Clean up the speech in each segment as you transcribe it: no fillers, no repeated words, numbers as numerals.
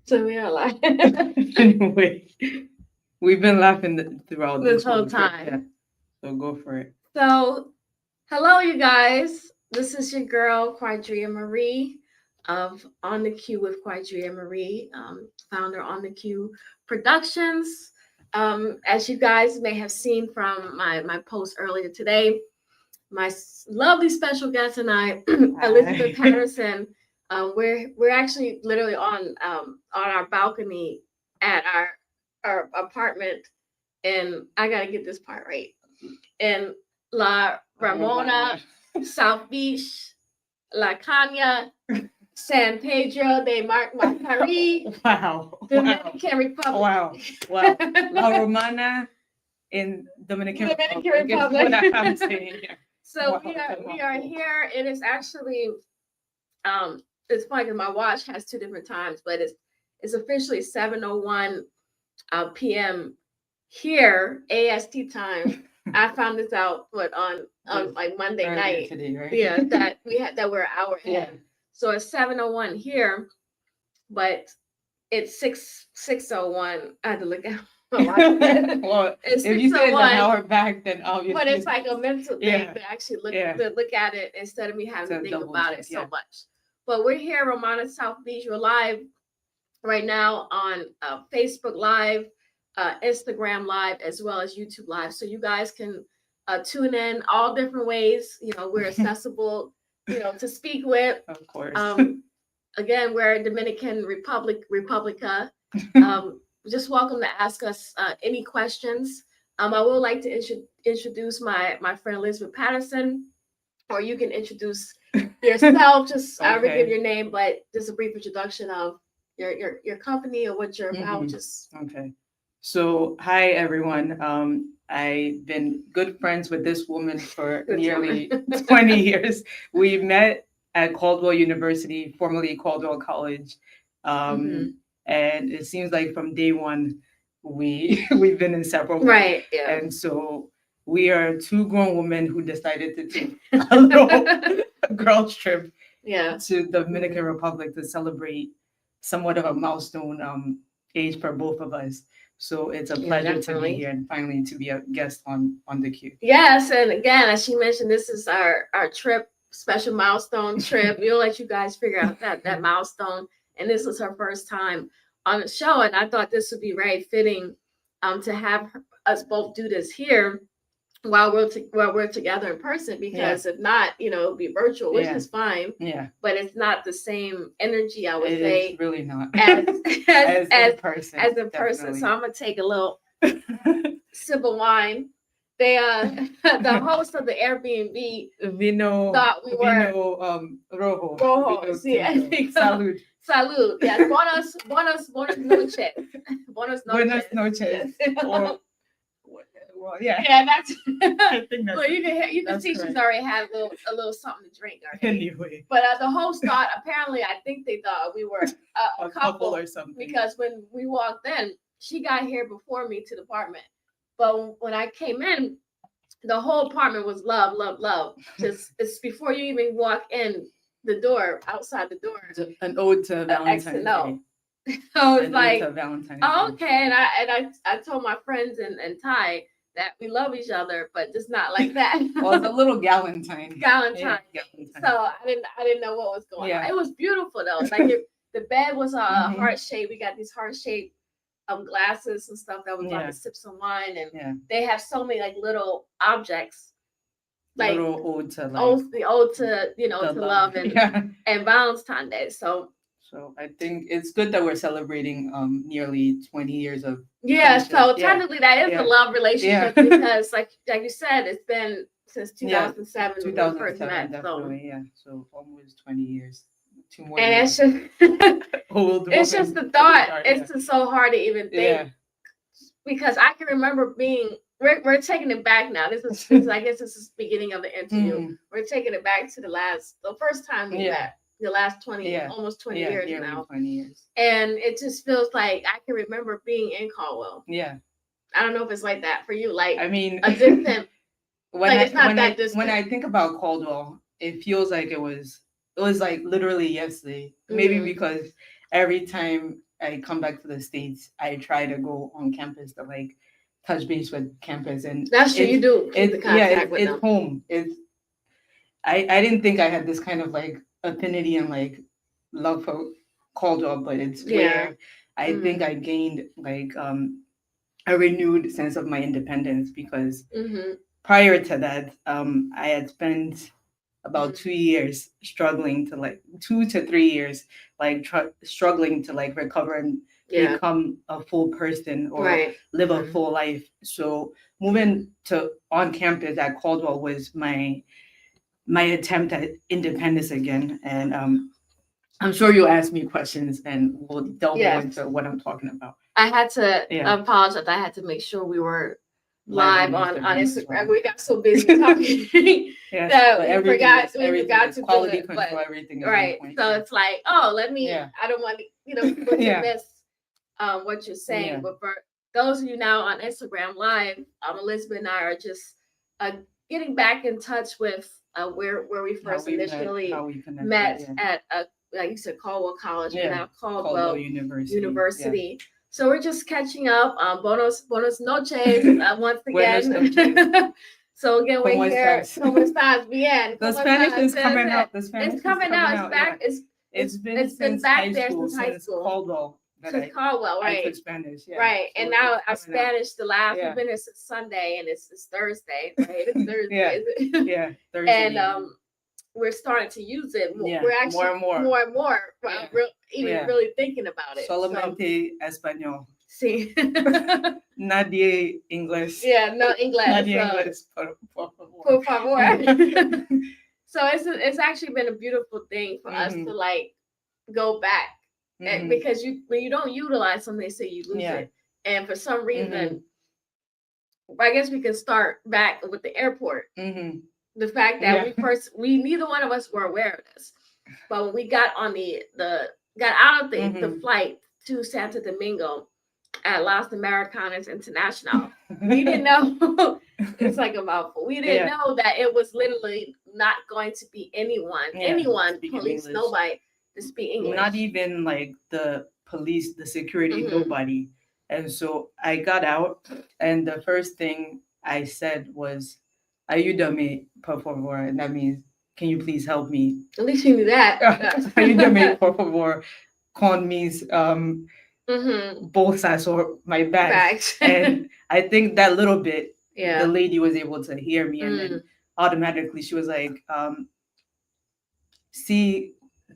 So we are like Anyway, we've been laughing throughout this this whole whole trip. Yeah. time. So go for it. So, hello, you guys. This is your girl, Qadriyyah Marie of On the Queue with Qadriyyah Marie, founder On the Queue Productions. As you guys may have seen from my post earlier today, my lovely special guest and I, Elizabeth Patterson, we're actually literally on our balcony at our apartment, and I gotta get this part right. In La Romana, South Beach, La Caña, San Pedro de Marcari, Wow. Dominican Republic. Wow. Wow. La Romana in Dominican Republic. Is what I'm saying here. So Wow, we are here. It is actually it's funny because my watch has two different times, but it's officially 7:01 p.m. here AST time. I found this out on like Monday night. Today, right? Yeah, that we're an hour ahead. Yeah. So it's 7:01 here, but it's 6:01. I had to look at my watch. Well, It's if you say it's an 6:01, hour back, then obviously. but it's like a mental thing Yeah. to actually Yeah. look at it instead of me having to To think double about check, it so yeah. much. But we're here, Romana South Beach. We're live right now on Facebook Live, Instagram Live, as well as YouTube Live. So you guys can tune in all different ways. You know, we're accessible, to speak with. Of course. Again, we're Dominican Republica. Just welcome to ask us any questions. I would like to introduce my friend Elizabeth Patterson, or you can introduce yourself. Just I will give your name, but just a brief introduction of your company or what you're about. Just Okay. So hi everyone. I've been good friends with this woman for nearly 20 years. We met at Caldwell University, formerly Caldwell College. And it seems like from day one we've been inseparable. Right. Yeah. And so we are two grown women who decided to take a little girls trip to the Dominican Republic to celebrate somewhat of a milestone age for both of us. So it's a pleasure to be here and finally to be a guest on the Queue. Yes, and again, as she mentioned, this is our trip, special milestone trip. We'll let you guys figure out that milestone. And this was her first time on the show, and I thought this would be very fitting to have us both do this here while we're together in person, because if not, it'll be virtual, which is fine. Yeah. But it's not the same energy, I would say. It's really not. As in person. Definitely. So I'm gonna take a little sip of wine. They the host of the Airbnb Vino thought we were Rojo. Rojo. Sí, I think so. Salud. Salud. Yes. Buenos noches. Buenos noches. Well, yeah. Yeah, that's. I think that's. Well, you can see she's already had a little something to drink already. Anyway. But the host thought, apparently, I think they thought we were a couple or something. Because when we walked in, she got here before me to the apartment. But when I came in, the whole apartment was love, love, love. Just it's before you even walk in the door, outside the door. An ode to Valentine's Day. So it's like, oh, okay, and I told my friends and Ty that we love each other, but just not like that. Well, it's a little Galentine. Yeah, so I didn't know what was going on. It was beautiful though. Like the bed was heart shaped. We got these heart shaped glasses and stuff that was about to sip some wine, and they have so many like little objects. Like little ode to to love and Valentine's Day. So I think it's good that we're celebrating nearly 20 years of friendship. So technically that is a love relationship because like you said, it's been since 2007 when we first met. Definitely, so almost 20 years. 2 more and years. It's just it's just the thought. It's just so hard to even think because I can remember being. We're taking it back now. This is I guess this is the beginning of the interview. We're taking it back to the first time we met. The last 20, almost 20 years now. 20 years. And it just feels like I can remember being in Caldwell. Yeah. I don't know if it's like that for you. Like, I mean, a distant. When I think about Caldwell, it feels like it was like literally yesterday. Maybe because every time I come back to the States, I try to go on campus to like touch base with campus, and That's true. You do keep the contact with it's them. home. It's I didn't think I had this kind of like affinity and like love for Caldwell, but it's where I think I gained like a renewed sense of my independence because prior to that, I had spent about 2 years struggling to like 2 to 3 years, like struggling to like recover and become a full person or live a full life. So moving to on campus at Caldwell was my attempt at independence again. And I'm sure you'll ask me questions and we'll delve more into what I'm talking about. I had to apologize. I had to make sure we were live on Instagram. Well. We got so busy talking that we forgot to quality control. But, everything is right. So it's like, oh, let me. I don't want to miss what you're saying. Yeah. But for those of you now on Instagram Live, Elizabeth and I are just getting back in touch with where we first initially met at like you said, Caldwell College, and now Caldwell University. Yeah. So we're just catching up. Buenos noches once again. So again, we're here. ¿Cómo estás? Bien. The Spanish is coming out. The Spanish it's coming out. It's back. Yeah. It's been back there since high school. Caldwell. Since Caldwell, right? I took Spanish, yeah. Right, so and now our Spanish, the last we've been here since Sunday, and it's Thursday, right? It's Thursday. Yeah, Thursday. And we're starting to use it. We're actually more and more. Really thinking about it. Solamente español. Sí. Nadie English. Yeah, no English. Nadie English. Por favor. So it's actually been a beautiful thing for us to like go back. And because when you don't utilize something, they say you lose it. And for some reason, I guess we can start back with the airport. The fact that we neither one of us were aware of this, but when we got on got out of the flight to Santo Domingo at Las Americanas International, we didn't know. It's like a mouthful. We didn't know that it was literally not going to be anyone, police, English. Nobody to speak English. Not even like the police, the security, nobody. And so I got out, and the first thing I said was, "Ayúdame, por favor," and that means, "Can you please help me?" At least you knew that. Ayúdame, por favor. Con means bolsas or my bags. And I think that little bit, the lady was able to hear me, and then automatically she was like, "Si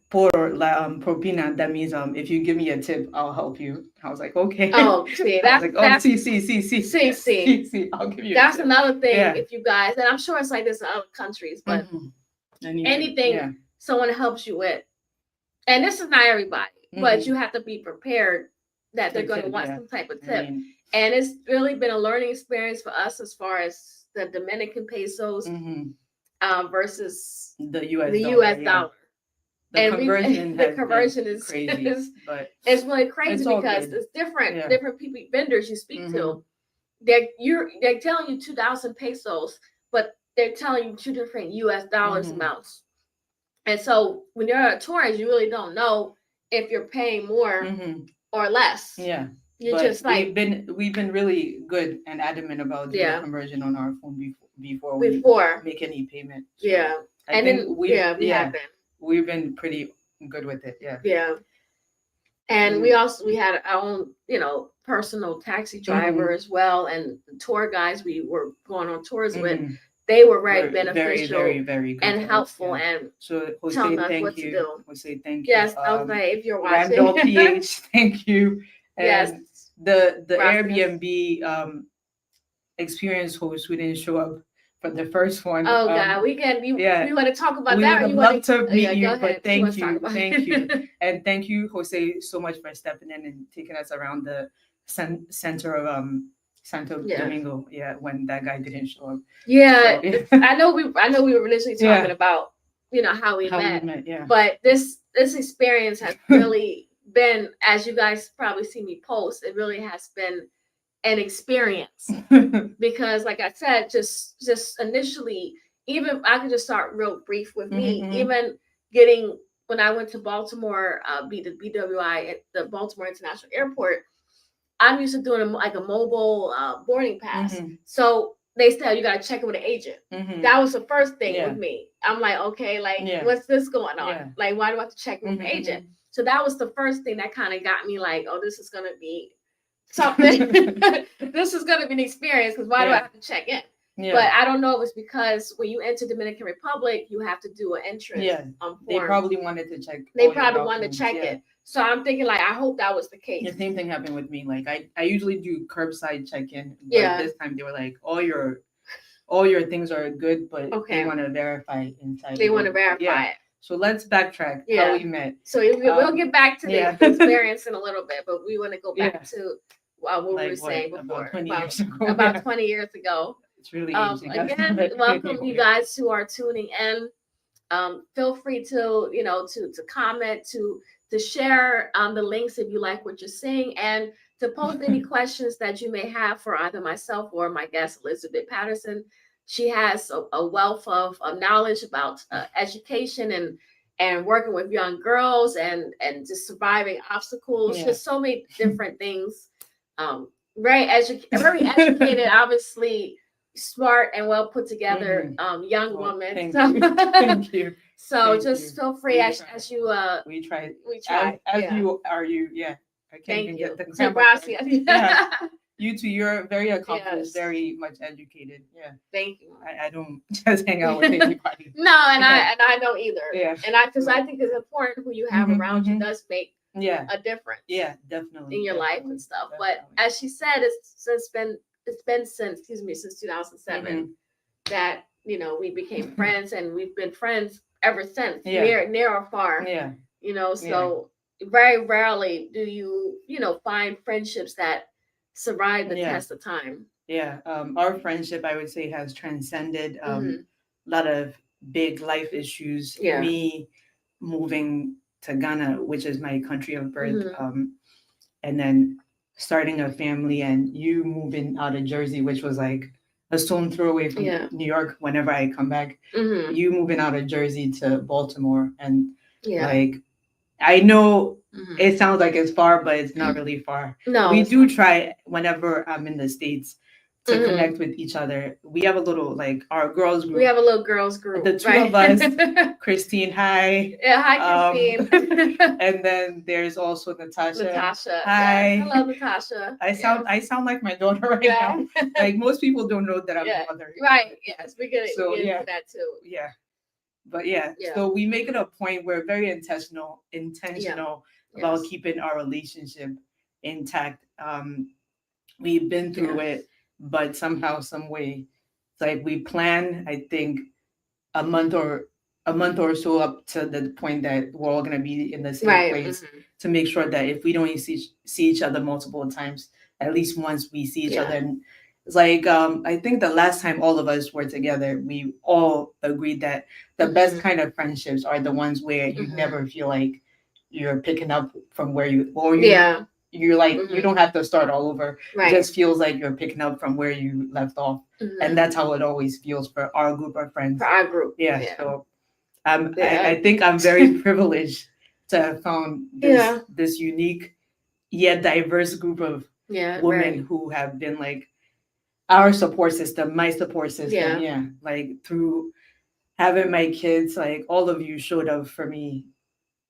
por la propina," that means if you give me a tip, I'll help you. I was like, okay. Oh, see, that's like, oh, see, I'll give you. That's another thing. If you guys, and I'm sure it's like this in other countries, but anything someone helps you with, and this is not everybody, but you have to be prepared that they're going to want some type of tip. And it's really been a learning experience for us as far as the Dominican pesos versus the U.S. dollar. The conversion is crazy, but it's really crazy because it's different. Different people, vendors you speak to, they're telling you 2,000 pesos, but they're telling you 2 different U.S. dollars amounts. And so when you're a tourist, you really don't know if you're paying more or less. Yeah, you're just like we've been really good and adamant about doing the conversion on our phone before we make any payment. So and then we have been. We've been pretty good with it, Yeah. And we had our own, personal taxi driver as well, and the tour guys we were going on tours with. They were very beneficial, very good and helpful, and so Jose, telling us what to do. Jose, thank you. Yes, okay, if you're watching. Randall PH, thank you. And the Airbnb experience host who didn't show up for the first one. Oh God, we want to talk about we that. We would love to meet you, but thank you, and thank you, Jose, so much for stepping in and taking us around the center of Santo Domingo. Yeah, when that guy didn't show up. Yeah, so, I know we were initially talking about how we met. Yeah. But this experience has really been, as you guys probably see me post, it really has been an experience because, like I said, just initially, even I could just start real brief with me, even getting when I went to Baltimore, the BWI at the Baltimore International Airport, I'm used to doing like a mobile boarding pass. So they said you got to check it with an agent. That was the first thing with me. I'm like, okay, like what's this going on? Like, why do I have to check with an agent? So that was the first thing that kind of got me like, oh, this is gonna be something. This is gonna be an experience because why do I have to check in? Yeah. But I don't know if it's because when you enter Dominican Republic, you have to do an entrance form. They probably wanted to check. They probably wanted to check it. So I'm thinking, like, I hope that was the case. The same thing happened with me. Like, I usually do curbside check-in. But this time they were like, all your things are good, but they want to verify inside. They want to verify it. So let's backtrack how we met. So we'll get back to the experience in a little bit, but we want to go back to what we were saying before. About 20 years ago. It's really aging. Again, welcome you guys who are tuning in. Feel free to to comment, to share the links if you like what you're seeing, and to post any questions that you may have for either myself or my guest Elizabeth Patterson. She has a wealth of knowledge about education and working with young girls and just surviving obstacles. Just so many different things. Very educated, obviously smart and well put together young woman. Thank you. So just feel free as you we try as you are you I can't Thank even you. get the You too, you're very accomplished, very much educated. Thank you. I don't just hang out with anybody. No, and I don't either. And because I think it's important who you have around you does make a difference. Definitely in your life and stuff. But as she said, it's been since 2007 that we became friends, and we've been friends ever since, near or far. So very rarely do you find friendships that survive the test of time. Our friendship, I would say, has transcended a lot of big life issues. Me moving to Ghana, which is my country of birth, and then starting a family, and you moving out of Jersey, which was like a stone throw away from New York whenever I come back. You moving out of Jersey to Baltimore, and like I know it sounds like it's far, but it's not really far. No, we do try whenever I'm in the States to connect with each other. We have a little our girls group. We have a little girls group. The two of us, Christine, hi. Yeah, hi, Christine. And then there's also Natasha. Hi. Yeah. Hello, Natasha. I sound like my daughter right now. Like most people don't know that I'm a mother. Right. Yes, we're gonna get into that too. But so we make it a point. We're very intentional about keeping our relationship intact. We've been through it, but somehow, some way, it's like we plan. I think a month or so up to the point that we're all gonna be in the same place to make sure that if we don't see each other multiple times, at least once we see each other. And it's like I think the last time all of us were together, we all agreed that the best kind of friendships are the ones where you never feel like you're picking up from where you're like you don't have to start all over. It just feels like you're picking up from where you left off, and that's how it always feels for our group of friends. For our group, So I think I'm very privileged to have found this unique yet diverse group of women who have been like our support system, my support system. Like through having my kids, like all of you showed up for me.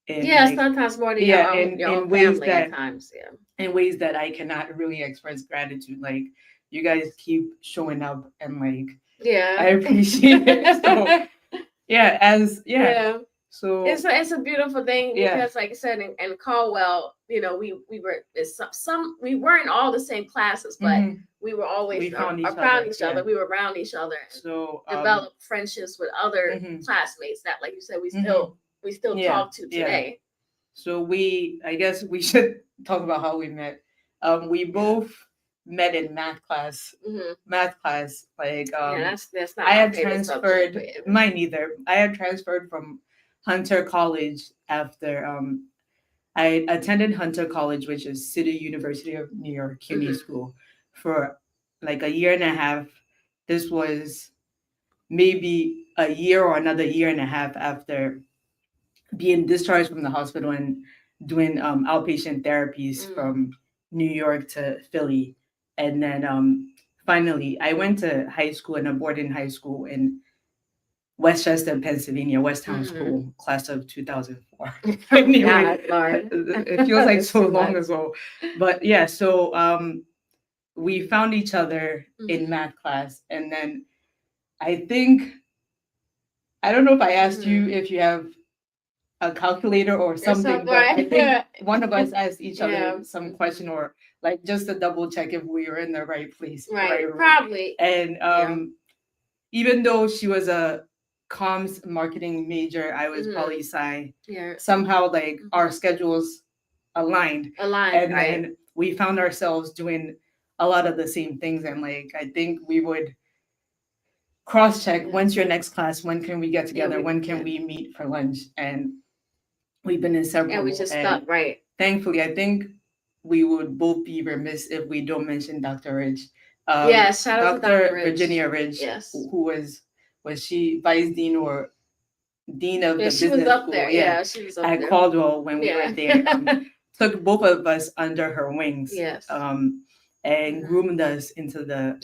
Sometimes more than your own ways family at times. In ways that I cannot really express gratitude. Like you guys keep showing up, and like I appreciate it. So So it's a beautiful thing because, like I said, in Caldwell, we weren't all the same classes, but we were always found each other. We were around each other. So developed friendships with other classmates that, like you said, we still talk to today. So I guess we should talk about how we met. We both met in math class. Like that's not I had transferred mine either. I had transferred from Hunter College after I attended Hunter College, which is City University of New York CUNY school, for like a year and a half. This was maybe a year or another year and a half after being discharged from the hospital and doing outpatient therapies from New York to Philly. And then finally, I went to high school in a boarding high school in Westchester, Pennsylvania, Westtown School, class of 2004. Anyway, God, Lord. it feels like That's so too long much. ago. But yeah, so we found each other in math class. And then I think, I don't know if I asked you if you have a calculator or something, but I think one of us asked each other some question or like just to double check if we were in the right place, Right, room. probably. And even though she was a comms marketing major, I was poli sci. Yeah. Somehow, like our schedules aligned, Aligned, and right. then we found ourselves doing a lot of the same things. And like I think we would cross check, when's your next class? When can we get together? When can we meet for lunch? And we've been inseparable. And we just stuck, right. Thankfully, I think we would both be remiss if we don't mention Dr. Ridge. Yes, shout out to Dr. Ridge. Virginia Ridge. Yes. Who was she vice dean or dean of the she business was up school? there. Yeah, she was up at there. Caldwell when we were there. Took both of us under her wings. Yes. And groomed us into the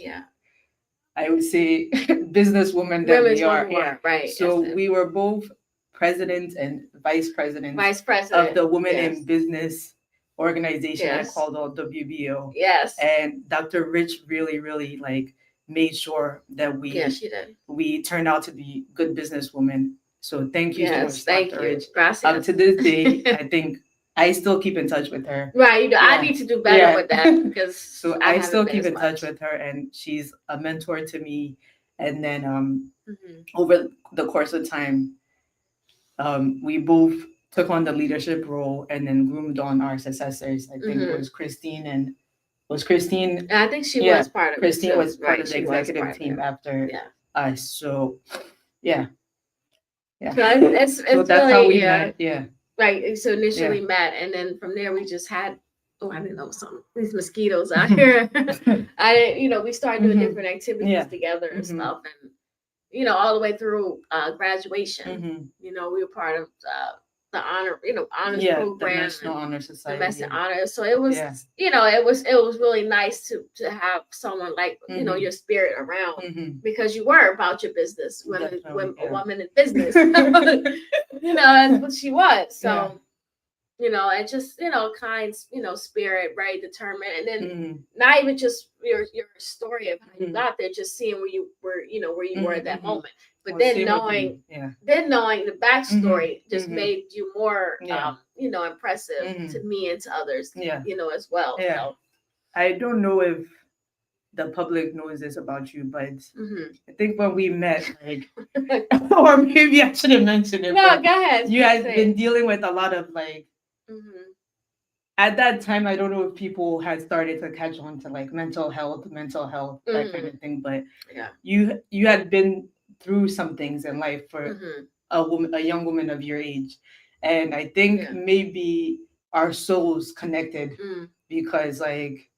I would say businesswoman that we are. Yeah, right. So we were both president and vice president of the Women in Business organization at Caldwell WBO. Yes. And Dr. Rich really, really like made sure that she did. We turned out to be good businesswomen. So thank you so much, thank Dr. you. Rich. Gracias. To this day, I think I still keep in touch with her. Right. I need to do better with that because so I still keep in touch with her, and she's a mentor to me. And then over the course of time, we both took on the leadership role and then groomed on our successors. I think it was Christine and And I think she was part of Christine it. Was part of the executive team after us. So yeah. So it's so that's really, how we met. Yeah. Right. So initially met, and then from there we just had I didn't know these mosquitoes out here. We started doing different activities together and stuff, and all the way through graduation. We were part of the honor, honors program, the National Honor Society, domestic honor. So it was, it was really nice to have someone like your spirit around because you were about your business. When a woman in business, that's what she was. So. And just kind, spirit, right, determined, and then not even just your story of how you got there, just seeing where you were, where you were at that moment. But then knowing the backstory just made you more, impressive to me and to others, as well. Yeah. So I don't know if the public knows this about you, but I think when we met, like, or maybe I shouldn't mention it. No, go ahead. You had been dealing with a lot of like. At that time, I don't know if people had started to catch on to like mental health, that kind of thing. But you had been through some things in life for a young woman of your age, and I think maybe our souls connected because like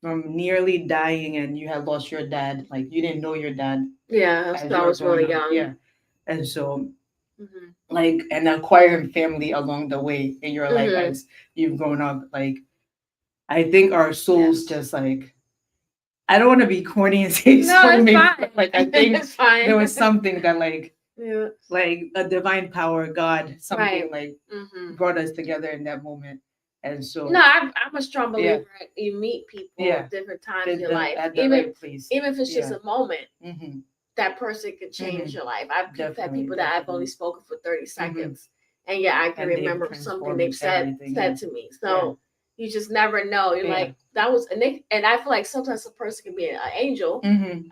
from nearly dying and you had lost your dad, like you didn't know your dad. Yeah, I was really young. Yeah, and so. Like and acquiring family along the way in your life as you've grown up, like I think our souls just like I don't want to be corny and say soulmate, but like I think there was something that like a divine power, God, something like brought us together in that moment. And so I'm a strong believer. You meet people at different times in your life, even if it's just a moment. That person could change your life. I've had people that I've only spoken for 30 seconds. And I can remember something they've said to me. So you just never know. You're like, that was, and I feel like sometimes a person can be an angel.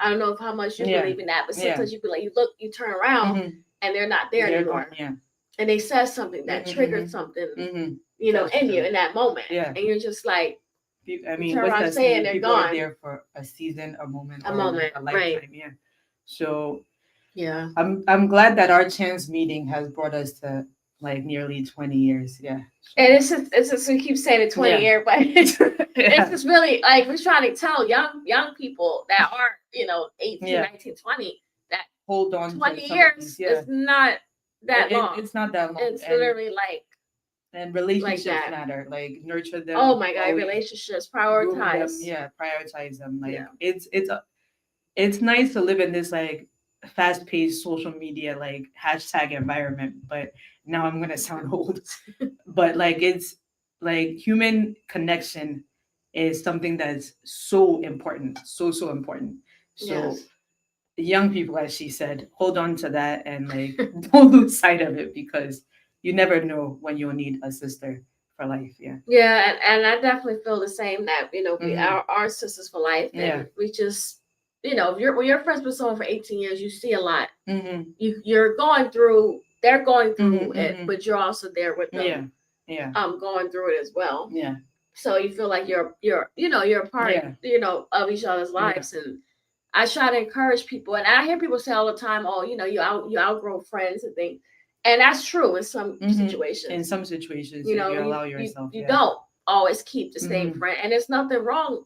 I don't know how much you believe in that, but sometimes you be like, you turn around and they're not there anymore. And they said something that triggered something, in you in that moment. And you're just like, I mean, what's that saying? People are there for a season, a moment, a lifetime. Right. Yeah. So I'm glad that our chance meeting has brought us to like nearly 20 years. Yeah. And it's just we keep saying it 20 years, but it's just really like we're trying to tell young people that are 18, 19, 20 that hold on 20 years is not that long. It's not that long. It's literally like and relationships that. matter. Like nurture them. Oh my God, always relationships, groom them. prioritize. Yeah, prioritize them. Like Yeah. it's nice to live in this like fast paced social media like hashtag environment. But now I'm gonna sound old. But like it's like human connection is something that's so important, so important. So Yes. young people, as she said, hold on to that and like don't lose sight of it because you never know when you'll need a sister for life. Yeah. Yeah, and I definitely feel the same that, we Mhm. are sisters for life, and Yeah. we just, if you're when you're friends with someone for 18 years, you see a lot. Mm-hmm. You're going through, they're going through Mhm, it, mhm. but you're also there with Yeah. them, Yeah. going through it as well. Yeah. So you feel like you're a part, Yeah. of each other's Yeah. lives. And I try to encourage people, and I hear people say all the time, "Oh, you outgrow friends and things," and that's true in some Mhm. In situations. some situations, You if know, you allow you yourself, you yeah. don't always keep the same Mhm. friend, and there's nothing wrong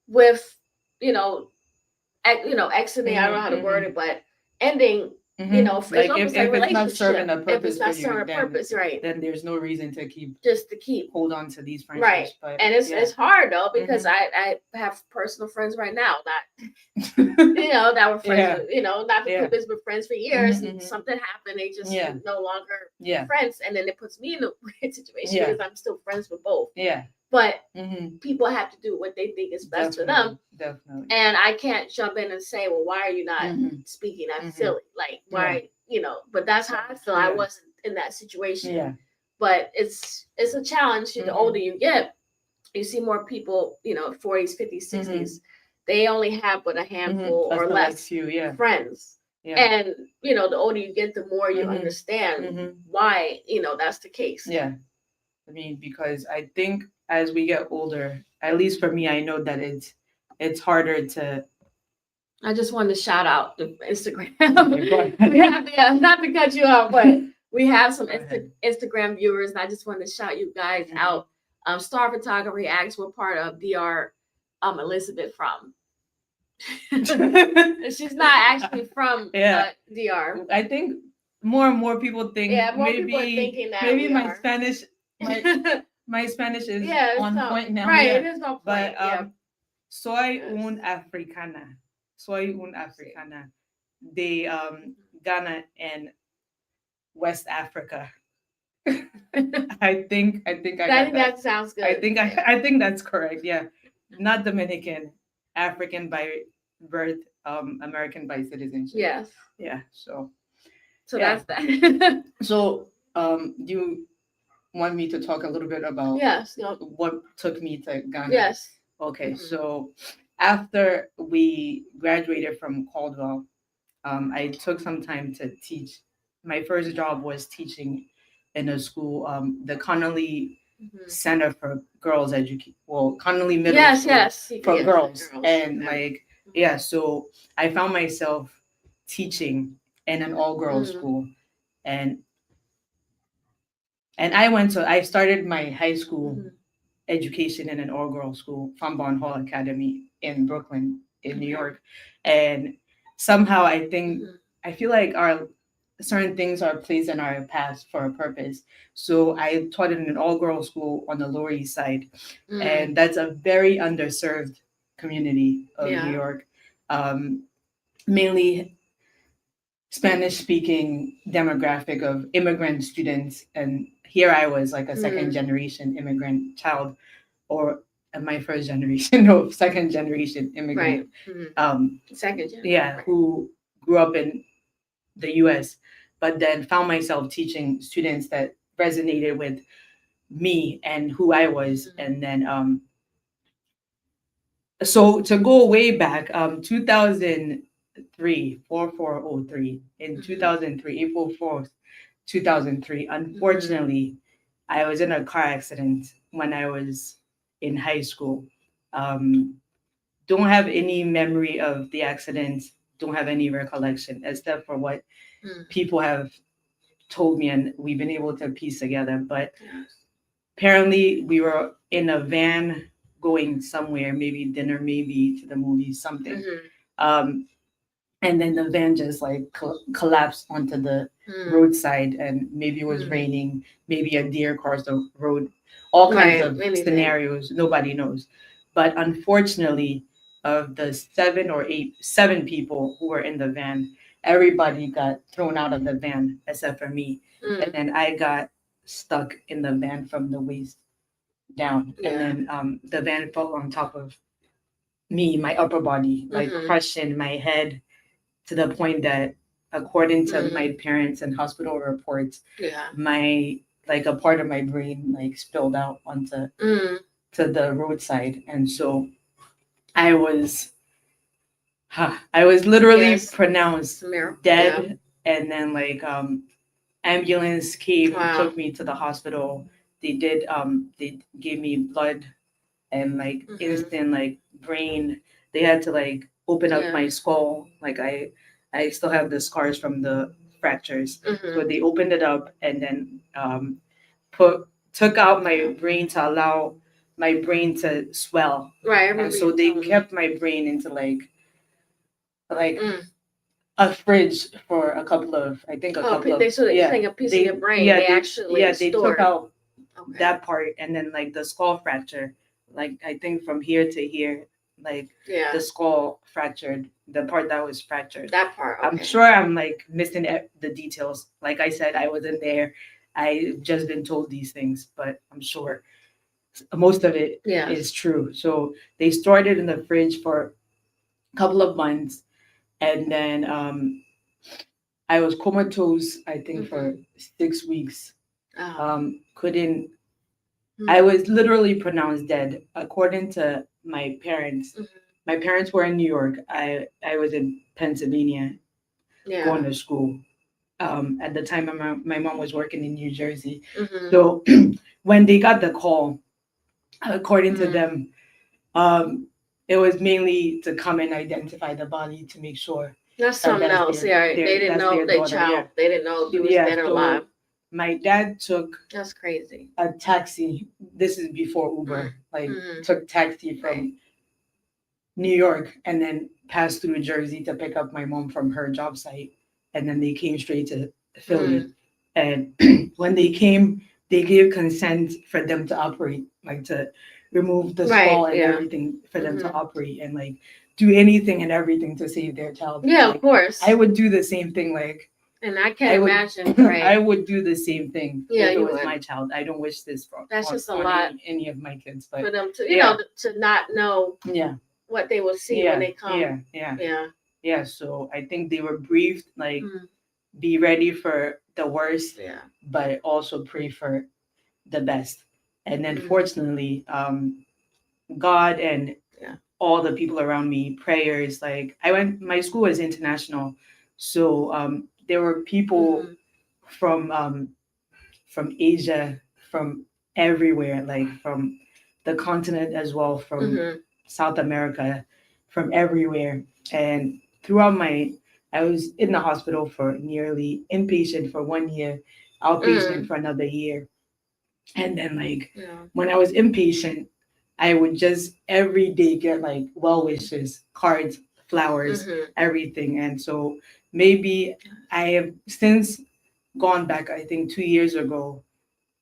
with, you know, exiting. I don't know how to word Mhm. it, but ending. It's Like almost like if it's not relationship. serving a If it's purpose for not you, serving a purpose, right? then there's no reason to keep Just to keep. hold on to these Right. friendships. But And it's yeah. it's hard though, because Mhm. I have personal friends right now that that were friends Yeah. with, not the Yeah. quickest, but friends for years, and Mhm. something happened, they just Yeah. no longer Yeah. friends, and then it puts me in a weird situation Yeah. because I'm still friends with both. Yeah. But Mhm. people have to do what they think is best for Definitely. them, Definitely. and I can't jump in and say, well, why are you not Mhm. speaking? That's Mhm. silly. Like, Yeah. why, but that's how I feel. I Yeah. wasn't in that situation. Yeah. But it's a challenge. The Mhm. older you get, you see more people, 40s, 50s, 60s. They only have but a handful A or select less few, yeah. friends. Yeah. And, the older you get, the more you understand Mhm. why, that's the case. Yeah. I mean, because I think as we get older, at least for me, I know that it's harder to. I just wanted to shout out the Instagram. Okay, go ahead. We have not to cut you off, but we have some Go ahead. Instagram viewers, and I just wanted to shout you guys out. Star Photography Acts, we're part of DR. Elizabeth from. She's not actually from Yeah. DR. I think more and more people think Yeah, more people are maybe thinking that maybe we my are. Spanish my Spanish is Yeah, it's on not point now. right. Yeah. It is on But point. Yeah. soy Yes. un africana. Soy un africana. De Ghana and West Africa. I got think that. that sounds good. I think that's correct. Yeah. Not Dominican, African by birth, American by citizenship. Yes. Yeah. So That's that. So do you want me to talk a little bit about Yes. what took me to Ghana? Yes. Okay, Mhm. so after we graduated from Caldwell, I took some time to teach. My first job was teaching in a school, the Connolly Center for Girls Education. Well, Connolly Middle School Yes. for Yes, girls, girls. and Yeah. like yeah, so I found myself teaching in an all-girls school, and I started my high school education in an all-girls school, Fambon Hall Academy in Brooklyn, in New York. And somehow I feel like our certain things are placed in our past for a purpose. So I taught in an all-girls school on the Lower East Side. And that's a very underserved community of New York. Mainly Spanish speaking demographic of immigrant students. And here I was like a second generation immigrant child, or my first generation, no, second generation immigrant. Right. Second generation. Yeah, who grew up in the US, but then found myself teaching students that resonated with me and who I was. And then so to go way back, 2003, 4403, in 2003, April 4th, 2003, unfortunately, I was in a car accident when I was in high school. Um, don't have any memory of the accident, don't have any recollection except for what people have told me and we've been able to piece together. But apparently, we were in a van going somewhere, maybe dinner, maybe to the movies, something. Um, and then the van just like collapsed onto the roadside, and maybe it was raining, maybe a deer crossed the road, all kinds Right. of Anything. scenarios nobody knows. But unfortunately, of the seven people who were in the van, everybody got thrown out of the van except for me. And then I got stuck in the van from the waist down. Yeah. And then the van fell on top of me, my upper body, like crushing my head to the point that, according to my parents and hospital reports, Yeah. my like a part of my brain like spilled out onto to the roadside, and so I was, I was literally Yes. pronounced dead, and then like ambulance came, took me to the hospital. They gave me blood and like instant like brain. They had to like open up my skull. Like I still have the scars from the fractures. So they opened it up and then put took out my brain to allow my brain to swell. Right. And so they kept my brain into like a fridge for a couple of, I think a couple of, so they take a piece of your brain. yeah, they actually they took out Okay. that part, and then like the skull fracture, like I think from here to here, like the skull fractured, the part that was fractured. That part. Okay. I'm sure I'm like missing the details. Like I said, I wasn't there. I've just been told these things, but I'm sure most of it is true. So they stored it in the fridge for a couple of months, and then I was comatose, I think, for 6 weeks. Couldn't. I was literally pronounced dead, according to my parents. My parents were in New York. I was in Pennsylvania, going to school. At the time, my mom was working in New Jersey. So when they got the call, according to them, it was mainly to come and identify the body to make sure. That's something else. They didn't know their child. Yeah. They didn't know if he was dead or alive. My dad took That's crazy. a taxi. This is before Uber. Like took taxi from New York and then passed through Jersey to pick up my mom from her job site, and then they came straight to Philly. And when they came, they gave consent for them to operate, like to remove the skull and everything for them to operate and like do anything and everything to save their child. Yeah, like, of course. I would do the same thing. Like, and I can't imagine. Right. I would do the same thing if it was my child. I don't wish this for. That's just a lot. Any of my kids, but for them to, you know, to not know. What they will see when they come. Yeah. So I think they were briefed like, be ready for the worst. But also pray for the best. And then fortunately, God and all the people around me, prayers, like my school was international. So there were people from Asia, from everywhere, like from the continent as well, from South America, from everywhere. And throughout I was in the hospital for nearly inpatient for 1 year, outpatient for another year. And then like when I was inpatient, I would just every day get like well wishes, cards, flowers, everything. And so maybe I have since gone back, I think 2 years ago,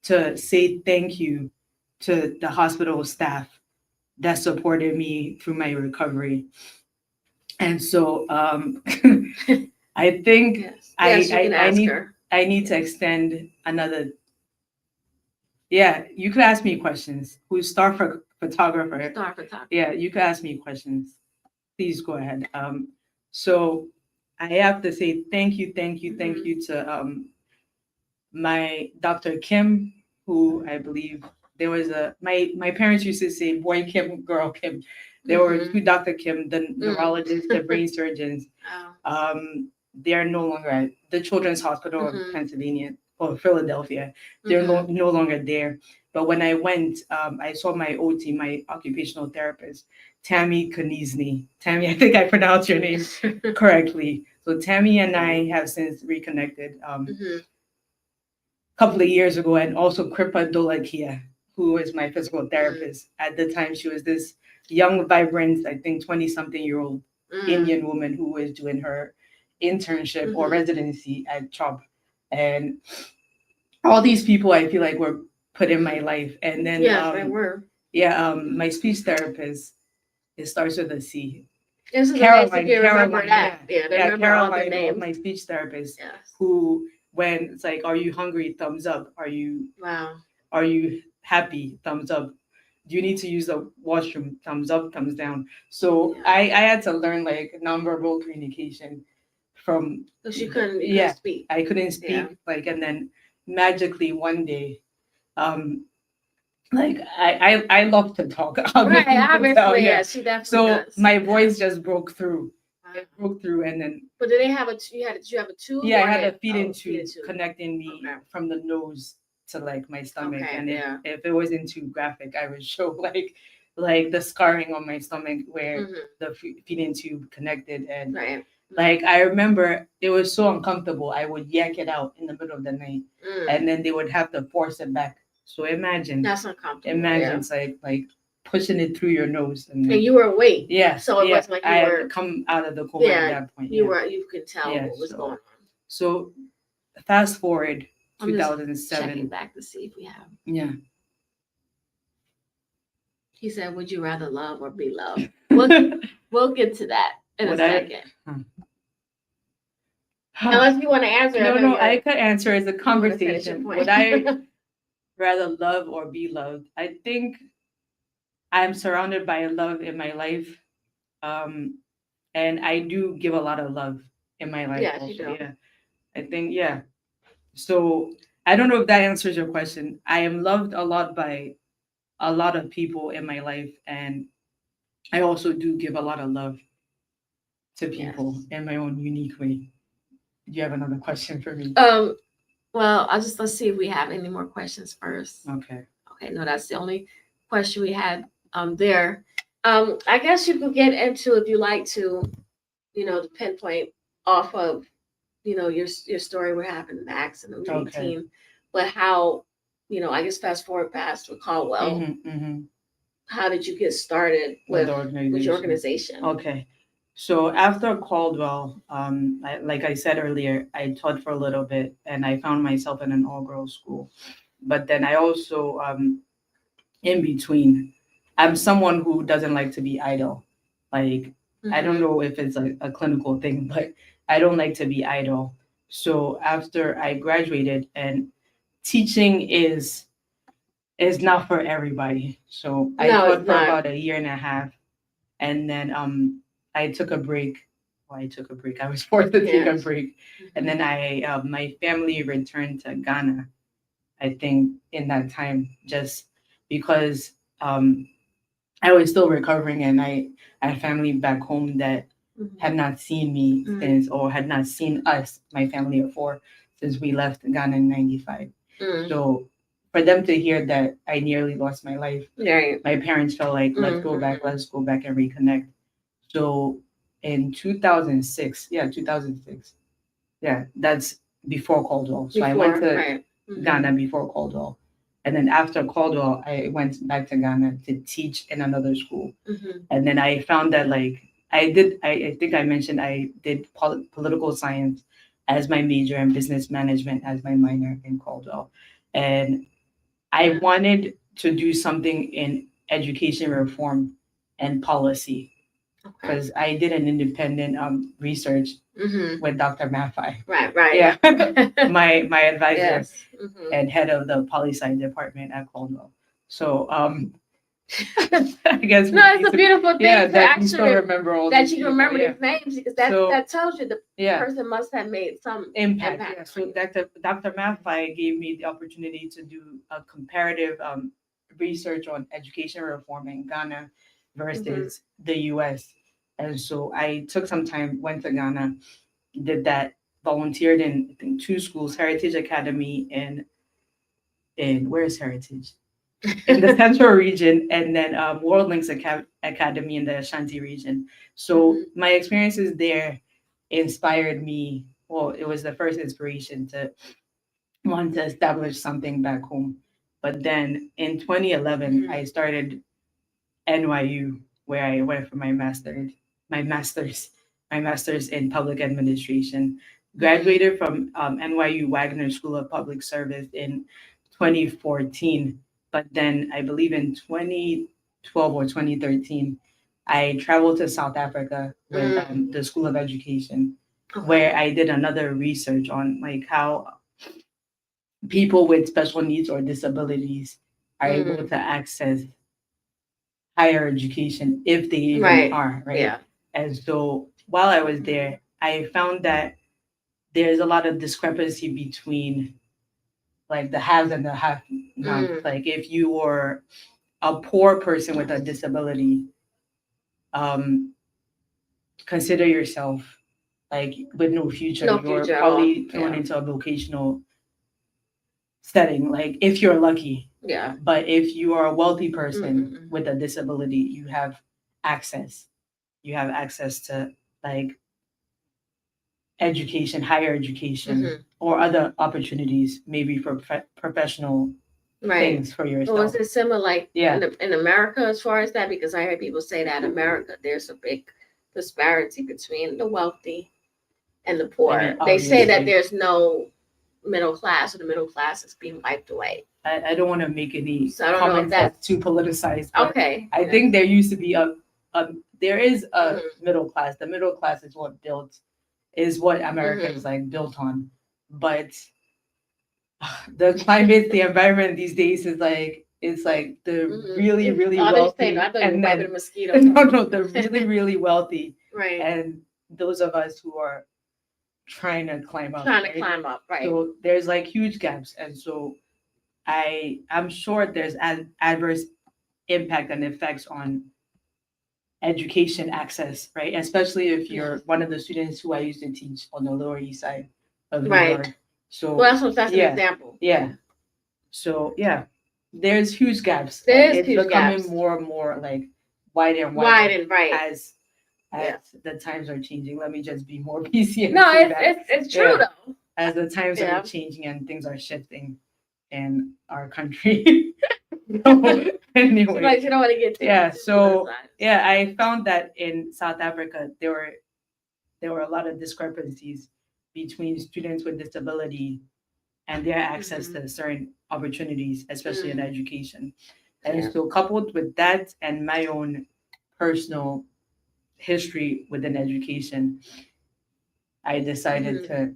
to say thank you to the hospital staff that supported me through my recovery. And so I think I need to extend another. Yeah, you could ask me questions. Who's photographer? Star photographer. Yeah, you could ask me questions. Please go ahead. So I have to say thank you to my Dr. Kim, who I believe there was my parents used to say boy Kim, girl Kim. There were two Dr. Kim, the neurologists, the brain surgeons. They are no longer at the Children's Hospital of Pennsylvania or Philadelphia. They're no longer there. But when I went, I saw my OT, my occupational therapist, Tammy Kniesny. Tammy, I think I pronounced your name correctly. So Tammy and I have since reconnected a couple of years ago, and also Kripa Dolakia, who is my physical therapist. At the time, she was this young, vibrant, I think 20-something-year-old Indian woman who was doing her internship or residency at CHOP. And all these people I feel like were put in my life. And then they were. my speech therapist, it starts with a C. This is Caroline, amazing you remember that. yeah, They remember all the Caroline, names. my speech therapist, Yes. who when it's like, are you hungry? Thumbs up. Are you Wow. happy? Thumbs up. Do you need to use the washroom? Thumbs up, thumbs down. So I had to learn like nonverbal communication from because you couldn't speak. I couldn't speak like, and then magically one day, um like I love to talk. Right, obviously, yeah, she definitely so does. my voice just broke through. It broke through, and then. But did they have did you have a tube? Yeah, I had a feeding tube connecting me from the nose to like my stomach, and if it wasn't too graphic, I would show like the scarring on my stomach where the feeding tube connected, and like I remember it was so uncomfortable. I would yank it out in the middle of the night, and then they would have to force it back. So imagine that's uncomfortable. Imagine it's like pushing it through your nose, and you were awake. Yeah, so it wasn't like you were come out of the coma at that point. You could tell what was going on. So fast forward I'm 2007. Checking back to see if we have. Yeah. He said, "Would you rather love or be loved?" We'll get to that in a second. Unless you want to answer. No, I could answer as a conversation. Would I rather love or be loved? I think I'm surrounded by love in my life. And I do give a lot of love in my life. Yes, you do. Yeah. I think, So I don't know if that answers your question. I am loved a lot by a lot of people in my life, and I also do give a lot of love to people in my own unique way. Do you have another question for me? Well, let's see if we have any more questions first. Okay. No, that's the only question we had there. I guess you could get into, if you like to, to pinpoint off of, your story, what happened in the accident in 18, but how, I guess fast forward past with Caldwell. How did you get started with your organization? Okay. So after Caldwell, like I said earlier, I taught for a little bit, and I found myself in an all-girls school. But then I also, in between, I'm someone who doesn't like to be idle. Like, I don't know if it's a clinical thing, but I don't like to be idle. So after I graduated, and teaching is not for everybody. So I taught for about a year and a half, and then I took a break. Well, I took a break. I was forced to take a break, and then my family returned to Ghana. I think in that time, just because I was still recovering, and I had family back home that had not seen me since, or had not seen us, my family of four, since we left Ghana in '95. So for them to hear that I nearly lost my life, my parents felt like, let's go back and reconnect. So in 2006, 2006, that's before Caldwell. So I went to Ghana before Caldwell. And then after Caldwell, I went back to Ghana to teach in another school. And then I found that I think I mentioned I did political science as my major and business management as my minor in Caldwell. And I wanted to do something in education reform and policy, because I did an independent research with Dr. Maffei. Right. Yeah. my advisor and head of the poli-sci department at Caldwell. So I guess it's a beautiful thing. Yeah, that you still remember all that you can remember these names, because that tells you the person must have made some impact. Yeah. So Dr. Maffei gave me the opportunity to do a comparative research on education reform in Ghana versus the US. And so I took some time, went to Ghana, did that, volunteered in I think 2 schools, Heritage Academy in where is Heritage? In the central region, and then World Links Academy in the Ashanti region. So my experiences there inspired me. Well, it was the first inspiration to want to establish something back home. But then in 2011, I started NYU, where I went for my master's. my master's in public administration. Graduated from NYU Wagner School of Public Service in 2014, but then I believe in 2012 or 2013, I traveled to South Africa with the School of Education, where I did another research on like how people with special needs or disabilities are able to access higher education if they even are, right? Yeah. And so while I was there, I found that there's a lot of discrepancy between like the haves and the have-nots. Like if you are a poor person with a disability, consider yourself like with no future. No You're future at probably all. thrown into a vocational setting, like if you're lucky. Yeah. But if you are a wealthy person with a disability, you have access. You have access to like education, higher education, or other opportunities, maybe for professional things for yourself. Well, is it similar like in America as far as that? Because I heard people say that in America there's a big disparity between the wealthy and the poor. I mean, they say that there's no middle class, or the middle class is being wiped away. I don't want to make any comments that's too politicized. Okay. I think there used to be there is a middle class. The middle class is what America is like built on. But the climate, the environment these days is like it's like the really, really wealthy. And then mosquito. No, the really, really wealthy. Right. And those of us who are trying to climb up. Right. So there's like huge gaps. And so I'm sure there's adverse impact and effects on education access, right? Especially if you're one of the students who I used to teach on the Lower East Side of New York. So that's an example. Yeah. So there's huge gaps. It's becoming more and more like wider and wider as the times are changing. Let me just be more PC. No, it's true though. As the times are changing and things are shifting in our country. Anyway, you don't want to get too I found that in South Africa there were a lot of discrepancies between students with disability and their access to certain opportunities, especially in education. And so coupled with that and my own personal history within education, I decided to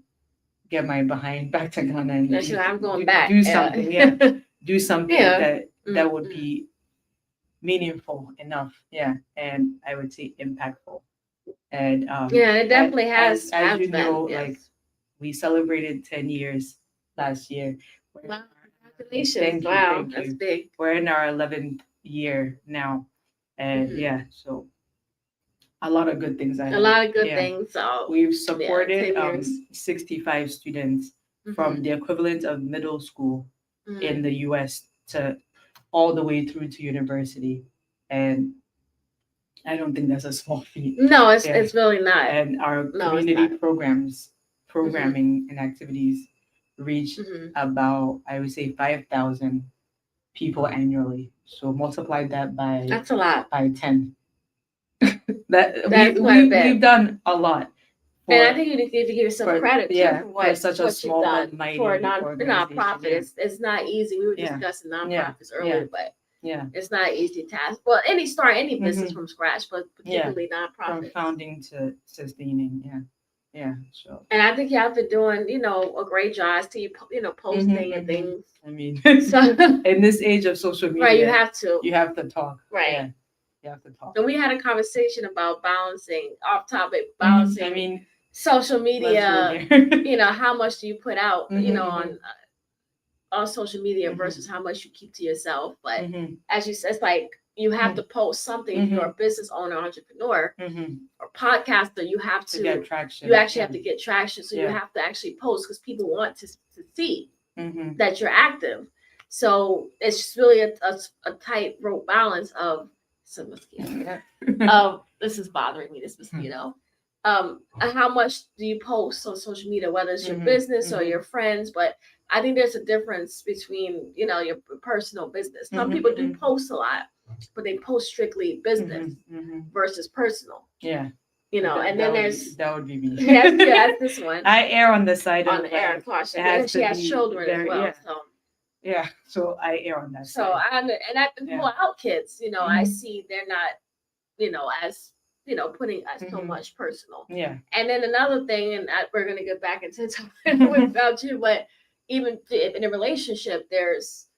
get my behind back to Ghana and I'm going back. Do something, do something that would be meaningful enough, and I would say impactful. And it definitely has. As you know, like we celebrated 10 years last year. Wow, congratulations! Wow, that's big. We're in our 11th year now, and so a lot of good things. A lot of good things. So we've supported 65 students from the equivalent of middle school in the U.S. to all the way through to university, and I don't think that's a small feat. No, it's really not. And our community programming and activities reach about, I would say, 5,000 people annually. So multiply that by that's a lot. By 10. We've done a lot. And I think you need to give yourself credit for such a small but mighty for a nonprofit. It's not easy. We were discussing nonprofits earlier, but it's not an easy task. Well, any business from scratch, but particularly nonprofit. From founding to sustaining, So. And I think you have been doing, a great job. I see you, posting and things. I mean, so in this age of social media, right? You have to talk, right? Yeah. You have to talk. And we had a conversation about balancing balancing. I mean, social media. How much do you put out? On social media versus how much you keep to yourself. But as you said, it's like you have to post something. If you're a business owner, entrepreneur, or podcaster, you have to get traction. You actually have to get traction. So you have to actually post because people want to see that you're active. So it's just really a tightrope balance of some mosquito. This is bothering me. This mosquito. how much do you post on social media, whether it's your Mhm, business or mhm. your friends. But I think there's a difference between, your personal business. Some Mhm, people do mhm. post a lot, but they post strictly business Mhm, mhm. versus personal. Yeah, And then there's that would be me. that's this one I err on the side on of the air and like caution. it And has she to has be children as very, well, yeah, so yeah. So I err on that so side. I Yeah. pull out kids. I Mhm, see they're not, as putting as so mhm. much personal. Yeah. And then another thing, and we're gonna get back into talking without you, but even in a relationship,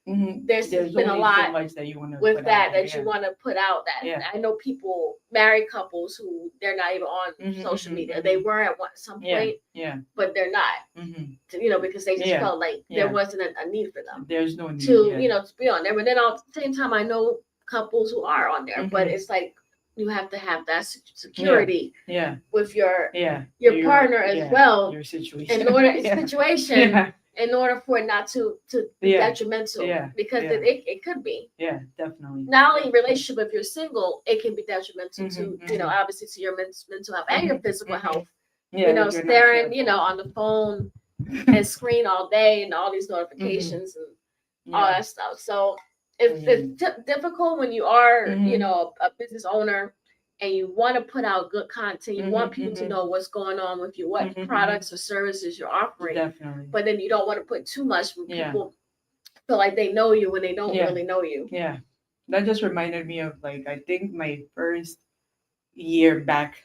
Mhm. there's There's been a only so lot much that you want to with put out that there. you Yeah. want to put out. That Yeah. I know people, married couples, who they're not even on Mhm, social mhm, media. mhm. They were at some Yeah. point, Yeah. but they're not. Mhm. Because they just Yeah. felt like there Yeah. wasn't a need for them There's no need. to, Yeah. to be on there. But then at the same time, I know couples who are on there, but Mhm. it's like you have to have that Yeah. security Yeah. with your Yeah. partner as Yeah. well, Your situation. in order Yeah. situation Yeah. in order for it not to be Yeah. detrimental. Yeah. Because Yeah. it could be. Yeah. Definitely. Not only relationship, if you're single, it can be detrimental to, Mhm, mhm. obviously, to your mental health and your Mhm, physical mhm. health. Yeah. If you're not Staring, careful. on the phone and screen all day, and all these Mhm. notifications and all Yeah. that stuff. So if Mhm. it's difficult when you are, Mhm. a business owner, and you want to put out good content, you want Mhm, people to mhm. know what's going on with you, what Mhm, mhm. products or services you're offering, Definitely. but then you don't want to put too much when Yeah. people feel like they know you when they don't Yeah. really know you. Yeah. That just reminded me of like I think my first year back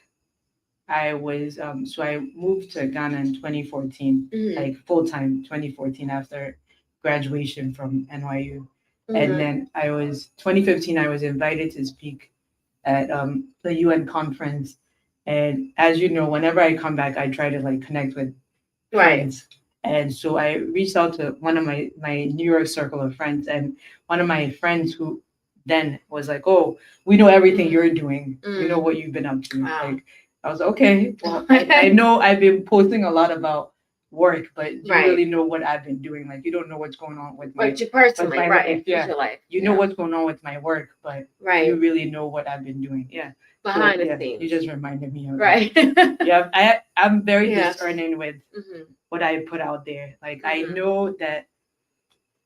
so I moved to Ghana in 2014, Mm-hmm. like full time 2014 after graduation from NYU. And Mm-hmm. then 2015 I was invited to speak at the UN conference. And as you know, whenever I come back, I try to like connect with Right. friends. And so I reached out to one of my New York circle of friends, and one of my friends who then was like, "Oh, we know everything you're doing. We know what you've been up to." Wow. Like I was okay. Well, I know I've been posting a lot about work, but do you Right. really know what I've been doing? Like you don't know what's going on with But you personally, my right? life. With Yeah, your life. you know what's going on with my work, but do Right. you really know what I've been doing? Yeah. Behind the Yeah, scenes. you just reminded me of Right. that. Yeah, I'm very Yes. discerning with Mm-hmm. what I put out there. Like I Mhm. know that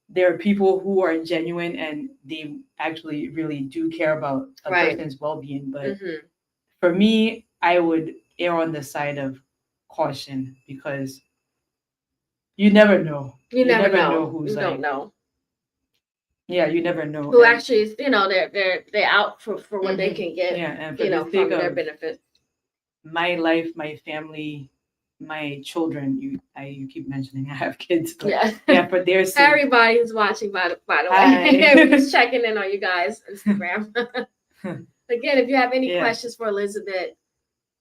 there are people who are genuine and they actually really do care about a Right. person's well-being. But Mm-hmm. for me, I would err on the side of caution because you never know. You never never know know. who's You don't like, know yeah, you never know. who And actually is. They're out for what they can get. yeah, and for the sake From their of benefit. my life, my family, my children, you keep mentioning I have kids, but Yeah. yeah, for their sake. Everybody who's watching, by the way, Hi. we're just checking in on you guys Instagram. Again, if you have any Yeah. questions for Elizabeth,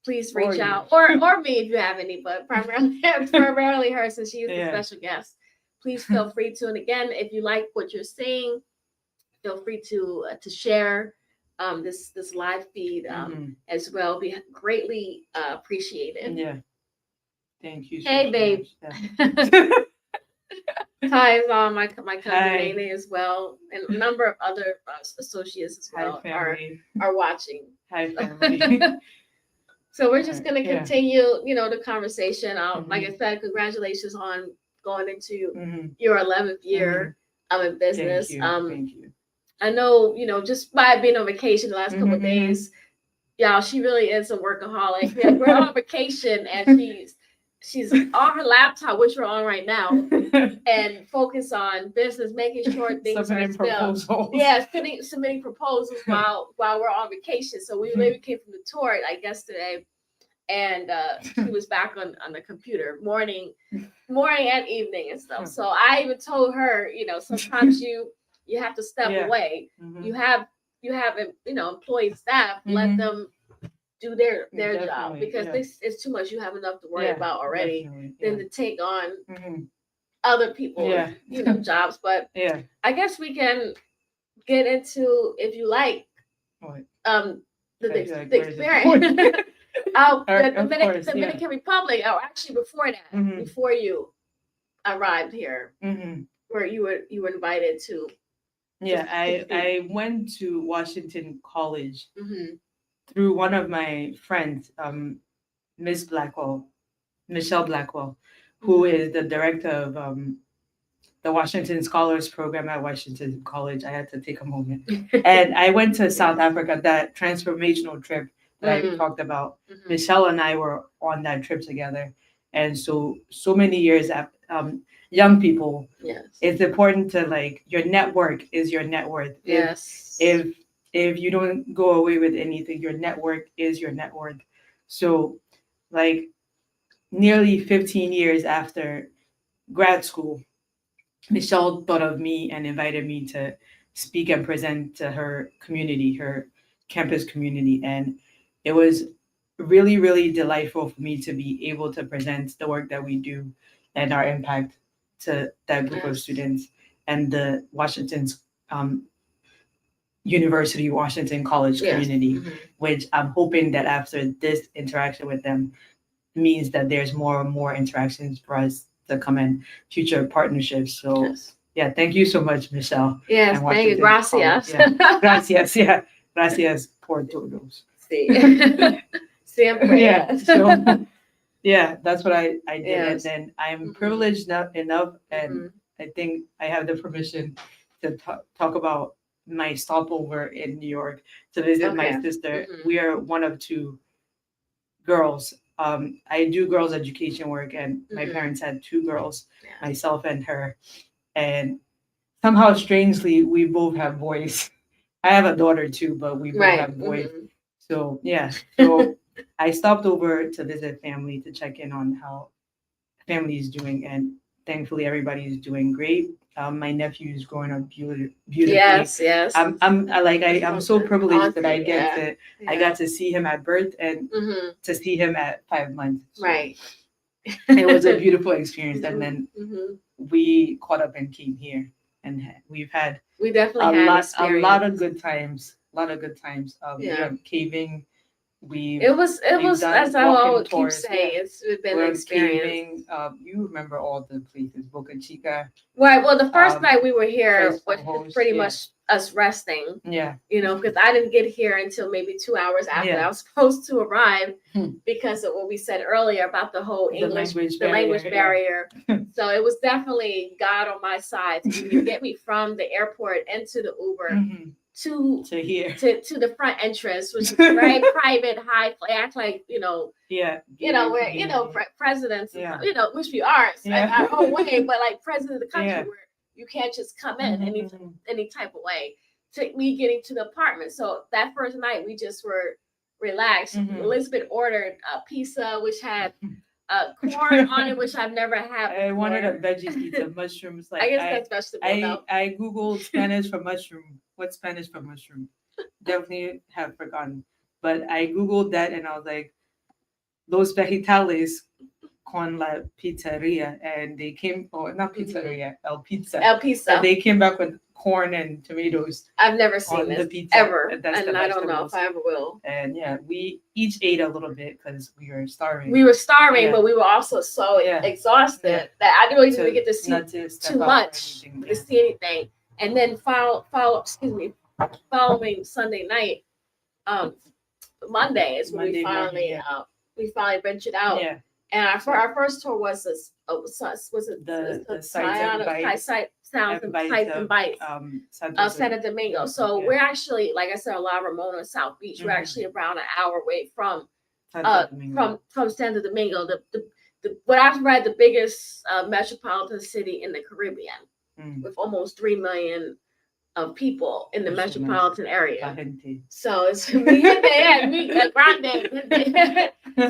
please Or reach you. out, or me if you have any, but primarily her, since she is the special guest. Please feel free to. And again, if you like what you're seeing, feel free to share this live feed as well. Be greatly appreciated. Yeah. Thank you. Hey, babe. Much. Yeah. Hi, my cousin Hi. Nene as well, and a number of other associates as well are watching. Hi, family. So we're just gonna continue, the conversation. Like I Mhm. said, congratulations on going into Mhm. your 11th year in business. Thank you. I know, just by being on vacation the last couple of Mhm. days, y'all, she really is a workaholic. Yeah, we're on vacation and she's on her laptop, which we're on right now, and focus on business, making sure things Submitting are still proposals. yeah, submitting proposals while we're on vacation. So we maybe came from the tour like yesterday, and she was back on the computer morning and evening and stuff. So I even told her, sometimes you have to step away. Mhm. You have employed staff, let them do their job, because this is too much. You have enough to worry about already than to take on other people's jobs. But I guess we can get into, if you like, What? the experience. The Dominican Republic, or actually before that, before you arrived here, where you were invited to. Yeah, I went to Washington College through one of my friends. Miss Blackwell, Michelle Blackwell, who is the director of the Washington Scholars Program at Washington College. I had to take a moment. And I went to South Africa, that transformational trip that I talked about. Michelle and I were on that trip together. And so many years after, young people, it's important to like, your network is your net worth. If you don't go away with anything, your network is your net worth. So like nearly 15 years after grad school, Michelle thought of me and invited me to speak and present to her community, her campus community. And it was really, really delightful for me to be able to present the work that we do and our impact to that group of students and the Washington's University Washington College community, which I'm hoping that after this interaction with them means that there's more and more interactions for us to come in future partnerships. So yeah, thank you so much, Michelle. Yes, thank you. Gracias. Gracias, gracias por todos. Sí. Siempre. Yeah. So yeah, that's what I did. And then I'm privileged enough and I think I have the permission to talk about my stopover in New York to visit my sister. We are one of two girls. I do girls' education work, and my parents had two girls, myself and her. And somehow, strangely, we both have boys. I have a daughter too, but we both have boys. So yeah, so I stopped over to visit family to check in on how family is doing, and thankfully everybody is doing great. My nephew is growing up beautifully. Yes. I'm so privileged that I got to see him at birth and to see him at 5 months. So it was a beautiful experience, and then we caught up and came here, and we definitely had a lot of good times. We went caving. It was that's how I would keep saying. It's been an experience. You remember all the places, Boca Chica. Right. Well, the first night we were here was pretty much us resting. Yeah. You know, because I didn't get here until maybe 2 hours after I was supposed to arrive because of what we said earlier about the whole English, the language barrier. So it was definitely God on my side to get me from the airport into the Uber. To here to the front entrance, which is very private, high, act like we're presidents, which we are in our own way, but like president of the country, where you can't just come in any type of way. To me getting to the apartment, so that first night we just were relaxed. Elizabeth ordered a pizza which had corn on it, which I've never had before. I wanted a veggie pizza, mushrooms. Like I guess that's vegetable. I googled Spanish for mushroom. What's Spanish for mushroom? Definitely have forgotten. But I googled that and I was like, los vegetales con la pizzeria, and they came. Oh, not pizzeria, El Pizza. El Pizza. And they came back with corn and tomatoes. I've never seen this ever, and I don't know if I ever will. And yeah, we each ate a little bit because we were starving. But we were also so exhausted that I didn't even get to see too much to see anything. And then following Sunday night, Monday is when we finally ventured out. Yeah. And our first tour was the Sounds and Bites of Santo Domingo. So we're actually, like I said, a la Romana South Beach. We're actually around an hour away from Santo Domingo. The what I've read, the biggest metropolitan city in the Caribbean, with almost 3 million of people in the metropolitan area. So it's grande.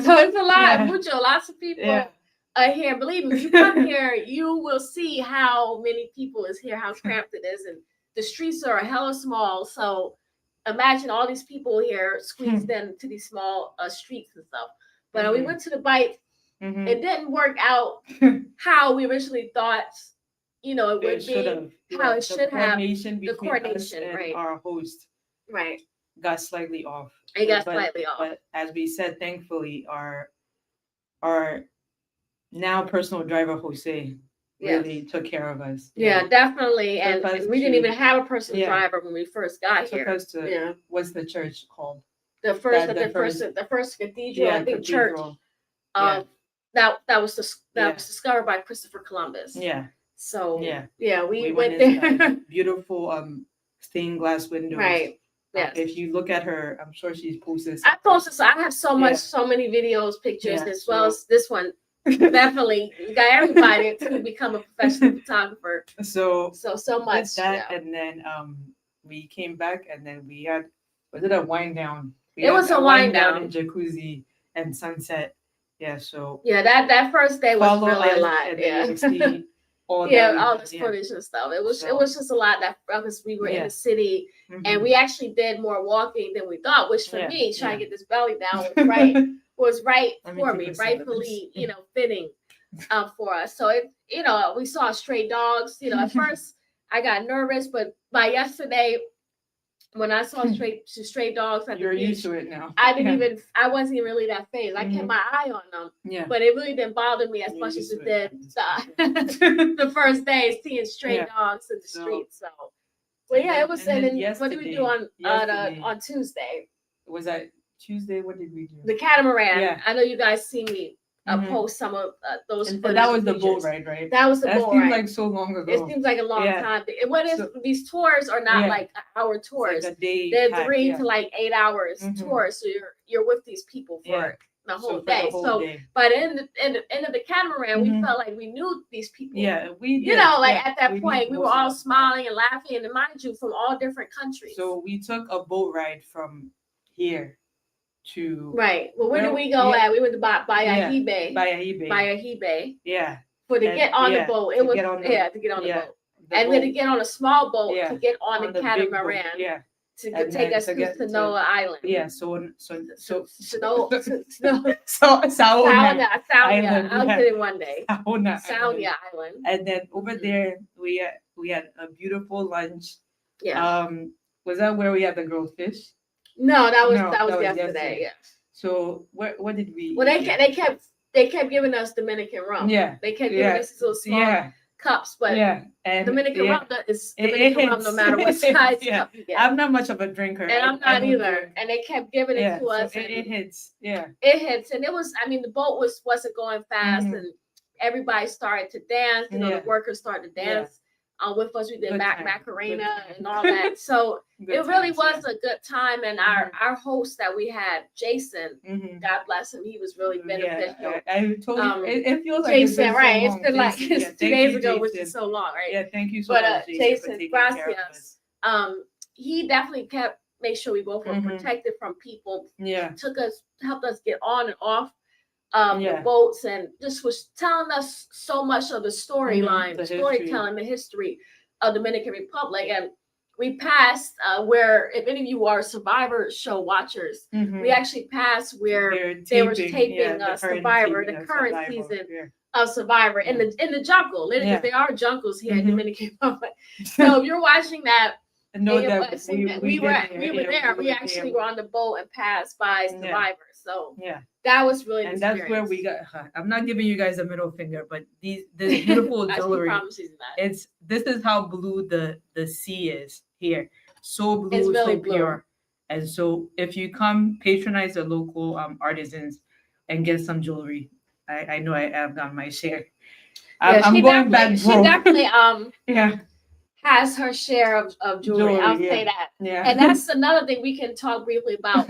So it's a lot, lots of people here. Believe me, if you come here, you will see how many people is here, how cramped it is, and the streets are hella small. So imagine all these people here squeezed into these small streets and stuff. But we went to the Bite. It didn't work out how we originally thought. It would be how it should have. The coordination, right? Our host, right, got slightly off. It got slightly off. But as we said, thankfully, our now personal driver Jose really took care of us. Yeah, definitely. And we didn't even have a personal driver when we first got here. Took us to what's the church called? The first cathedral, I think, church. of that was discovered by Christopher Columbus. Yeah. So yeah, we went went there. inside. Beautiful stained glass windows. Right. Yes. If you look at her, I'm sure she's posted. I posted. So I have so many videos, pictures, as well as this one. Definitely, we got everybody to become a professional photographer. So much. That, and then we came back, and then we had, was it a wind down? It was a wind down and jacuzzi and sunset. Yeah. So that first day was really a lot. Yeah. All this footage and stuff. It was just a lot because we were in the city, and we actually did more walking than we thought. Which for me, trying to get this belly down was right for me, rightfully, fitting for us. So we saw stray dogs. At first I got nervous, but by yesterday, when I saw stray dogs at the beach, used to it now. I wasn't even really that phased. I kept my eye on them. Yeah. But it really didn't bother me as much as it did the first day seeing stray dogs in the streets. So it was. And then what did we do on Tuesday? Was that Tuesday? What did we do? The catamaran. Yeah. I know you guys see me post some of those. And that was the boat ride, right? That was the boat ride. That seems like so long ago. It seems like a long time. These tours are not like hour tours. Like they're 3 to like 8 hours tours. So you're with these people for the whole day. But in the end of the catamaran, we felt like we knew these people. Yeah, we did. At that point, we were all smiling and laughing, and mind you, from all different countries. So we took a boat ride from here to Well, where did we go at? We went to Bayahibe. Yeah. To get on the boat. It was to get on the boat. And we had to get on a small boat to get on the catamaran. To take us to Sanoa Island. Yeah. So Sauna Island. I'll get it one day. Sauna Island. And then over there we had a beautiful lunch. Yeah. Was that where we had the grilled fish? No, that was yesterday. Yeah. So what did we? Well, they kept giving us Dominican rum. Yeah. They kept giving us these little small cups, but and Dominican rum is Dominican rum no matter what size cup you get. I'm not much of a drinker, and I'm not either. And they kept giving it to us. So it hits. Yeah. It hits, and it was. I mean, the boat wasn't going fast, and everybody started to dance. The workers started to dance. With us, we did Macarena and all that. So it really was a good time. And our host that we had, Jason, God bless him, he was really beneficial. I told you, it feels like Jason, right? It's been like 2 days ago, which is so long, right? Yeah, thank you so much, Jason, gracias. He definitely made sure we both were protected from people. Yeah, helped us get on and off the boats, and just was telling us so much of the storyline, storytelling, the history of Dominican Republic. And we passed where, if any of you are Survivor show watchers, we actually passed where they were taping Survivor, the current season of Survivor in the jungle. Literally, there are jungles here in Dominican Republic. So if you're watching that, we were there. We actually were on the boat and passed by Survivor. So that was really and that's where we got. I'm not giving you guys a middle finger, but this beautiful jewelry. This is how blue the sea is here. So blue, it's really so pure. And so if you come patronize the local artisans and get some jewelry, I know I have done my share. I'm going back. She definitely has her share of jewelry. I'll say that. Yeah. And that's another thing we can talk briefly about.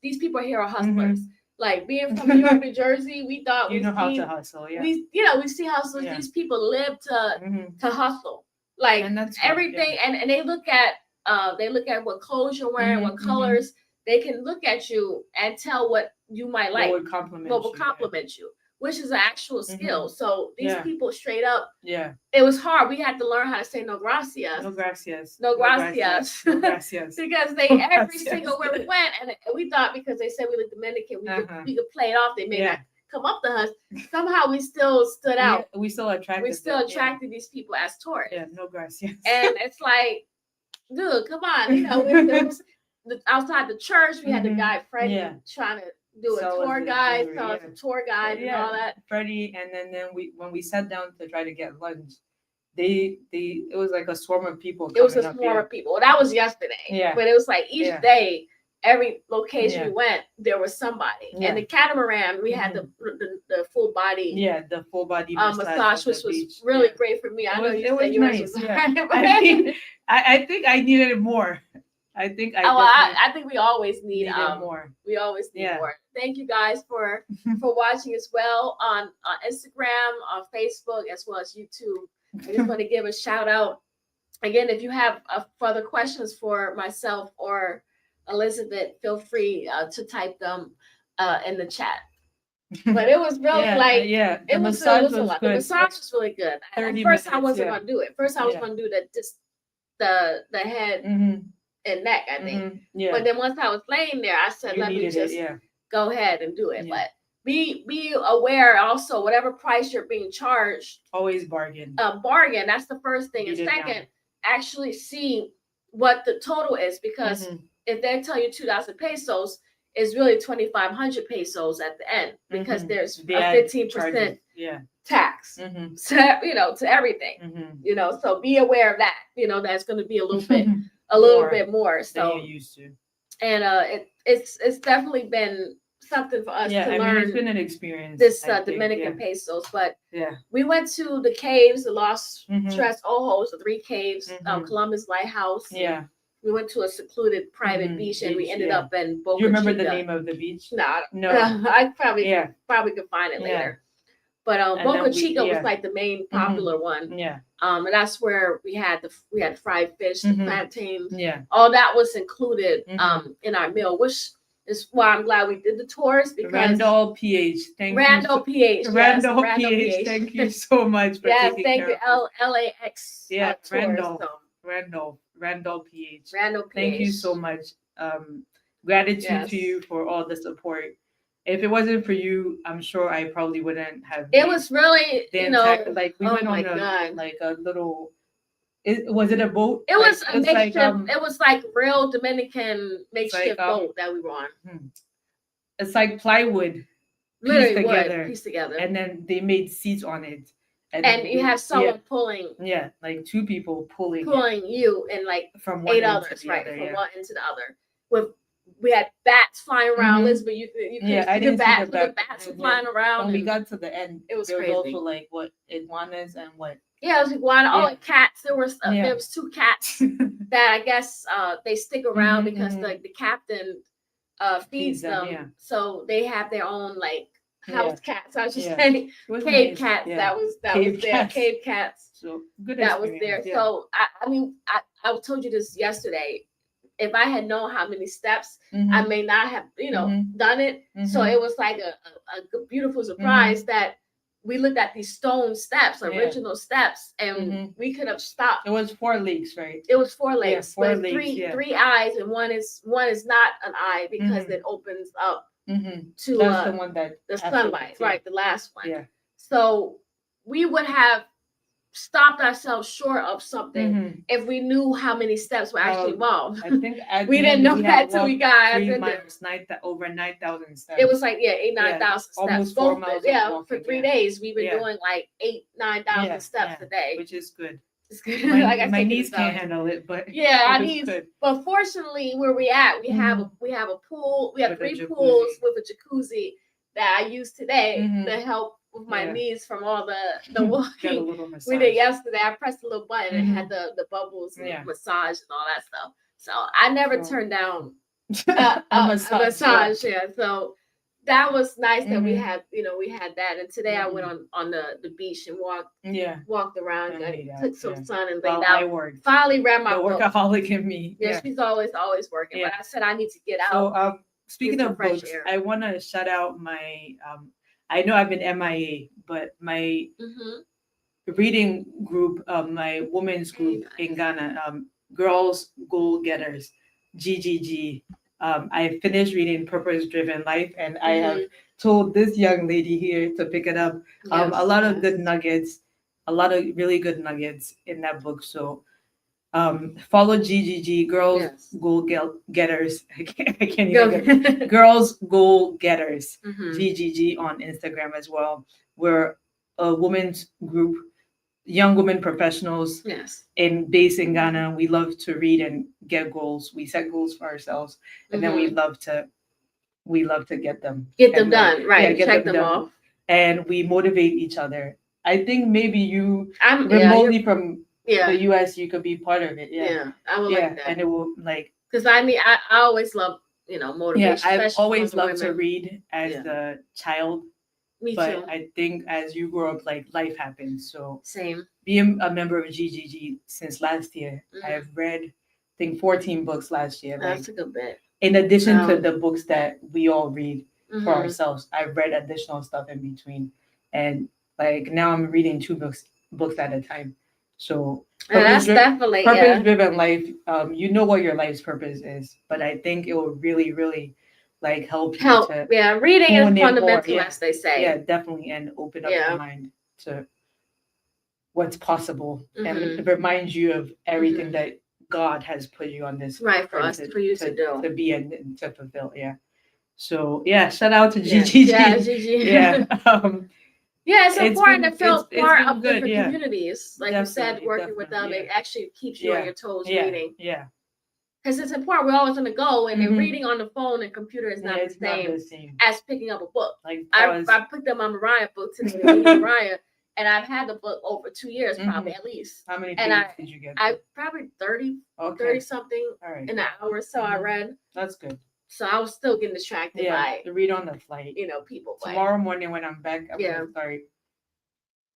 These people here are hustlers. Like being from New York, New Jersey, we thought how to hustle. Yeah. We see hustlers. Yeah. These people live to hustle. Like everything, and they look at what clothes you're wearing, what colors. They can look at you and tell what you might like. What will compliment you. Which is an actual skill. So these people straight up, it was hard. We had to learn how to say no gracias. No gracias. No gracias. No gracias. Because every single where we went, and we thought because they said we looked Dominican, we could play it off. They may not come up to us. Somehow we still stood out. We still attracted these people as tourists. Yeah, no gracias. And it's like, dude, come on. It was outside the church. We had the guy Freddie trying to do a tour guide, and all that. Freddie, and then when we sat down to try to get lunch, it was like a swarm of people. It was a swarm of people. Well, that was yesterday. Yeah. But it was like each day every location Yeah. we went, there was somebody. Yeah. And the catamaran, we had the full body the full body massage, on which the was beach. really Yeah. great for me. I know It you was said yours nice. was Yeah. alright, I mean, I think I needed it more. I think I I think we always need needed more. we always need Yeah. more. Thank you guys for watching as well on Instagram, on Facebook, as well as YouTube. I just want to give a shout out again. If you have further questions for myself or Elizabeth, feel free to type them in the chat. But it was really the massage was a lot. good. The massage was really good. At 30 first, I minutes, wasn't gonna do it. First, I was Yeah. gonna do the head and neck, I think. Yeah. But then once I was laying there, I said, You let me needed just it, yeah. go ahead and do it. Yeah. But be aware also, whatever price you're being charged, Always bargain. Bargain. That's the first thing. Beat And it second, down. actually see what the total is, because if they tell you 2,000 pesos, it's really 2,500 pesos at the end, because there's a 15% Yeah. tax. So, to everything. So be aware of that. That's going to be a little bit bit more. So than you're used to. And it's definitely been something for us to learn. It's been an experience. This Dominican pesos, but we went to the caves, the Los Tres Ojos, the 3 caves, Columbus Lighthouse. Yeah. We went to a secluded private beach, and we ended up in Boca Chica. Do you remember the name of the beach? No. I probably could find it later. But Boca Chica was like the main popular one. Yeah. And that's where we had fried fish, the plantains. Yeah. All that was included in our meal, which is why I'm glad we did the tours, because Randall PH. Thank you. Randall PH. Randall PH. Thank you so much for taking thank care you. of LAX. Yeah, Tours, Randall PH. Randall PH. Thank you so much. Gratitude to you for all the support. If it wasn't for you, I'm sure I probably wouldn't have. It was really, like we went on a little. Was it a boat? It was a makeshift. It was like real Dominican makeshift boat that we were on. It's like plywood, pieced together, and then they made seats on it. And you have someone pulling. Yeah, like 2 people pulling you, and like from 8 others, right? From one end to the other. We had bats flying around. Elizabeth, you I didn't see the bats were flying around. When we got to the end, it was there crazy. was also like iguanas and what? Yeah, it was iguana. Oh, and cats. There was 2 cats that I guess they stick around because the captain feeds them. Yeah. So they have their own house cats. I was just saying cave cats. That was there. Cave cats. So good. That was there. Yeah. So I told you this yesterday. If I had known how many steps, I may not have, done it. So it was like a beautiful surprise that we looked at these stone steps, original steps, and we could have stopped. It was 4 legs, right? It was 4 legs. Yeah, 4 legs. 3 eyes, and one is not an eye because it opens up to that's the one that the sunlight, right? The last one. Yeah. So we would have stopped ourselves short of something if we knew how many steps were actually involved. I think we didn't know that till we got 3 miles, over 9,000 steps. It was like 8,000-9,000 steps. Almost 4 miles. For 3 days we've been doing like 8,000-9,000 steps a day, which is good. It's good. My knees can't handle it, but our knees. But fortunately, where we at, we have a pool. We have 3 pools with a jacuzzi that I use today to help with my knees from all the walking. We did yesterday. I pressed a little button and had the bubbles and massage and all that stuff. So I never turned down a massage. Yeah. So that was nice that we had that. And today I went on the beach and walked around and took some sun and laid out. I worked. Finally read my book. Workaholic in me. Yeah, she's always working. But I said I need to get out. So speaking of books, I want to shout out my I know I've been MIA, but my reading group, my women's group in Ghana, Girls Goal Getters, GGG. I finished reading Purpose Driven Life, and I have told this young lady here to pick it up. A lot of good nuggets, a lot of really good nuggets in that book. So follow GGG, Girls Goal Getters. I can't even Girls Goal Getters, GGG on Instagram as well. We're a women's group young women professionals Yes. based in Ghana. We love to read and get goals. We set goals for ourselves, and then we love to get them. Get them And like, done. Right. get Check them them done. off. And we motivate each other. I think maybe you I'm remotely from yeah. the US, you could be part of it. Yeah. Yeah. I would like that. And it will like because I always love motivation. I've especially always from loved to women. read as Yeah. a child. Me But too. I think as you grow up, like life happens. So Same. being a member of GGG since last year, I've read, I think, 14 books last year. Like, That's a good bit. in addition to the books that we all read for Mhm. ourselves, I've read additional stuff in between. And like now I'm reading two books at a time. So And that's definitely purpose-driven life. You know what your life's purpose is, but I think it will really, really like help you to reading is hone in more. fundamental, as they say. Yeah, definitely, and open up your mind to what's possible and it reminds you of everything that God has put you on this right for us for you to do to be and to fulfill. Yeah. So yeah, shout out to GGG. Yeah, GG. Yeah. Yeah, it's important to feel part of good, different communities. Like you said, working with them, yeah. it actually keeps you on your toes reading. Yeah. Because it's important. We're always going to go, and then reading on the phone and computer is not, the same as picking up a book. Like I picked up my Mariah book today, reading Mariah, and I've had the book over 2 years, probably at least. How many pages did you get? I probably 30 something in an hour. So I read. That's good. So I was still getting distracted by the read on the flight. People. Tomorrow morning when I'm back, I'm gonna start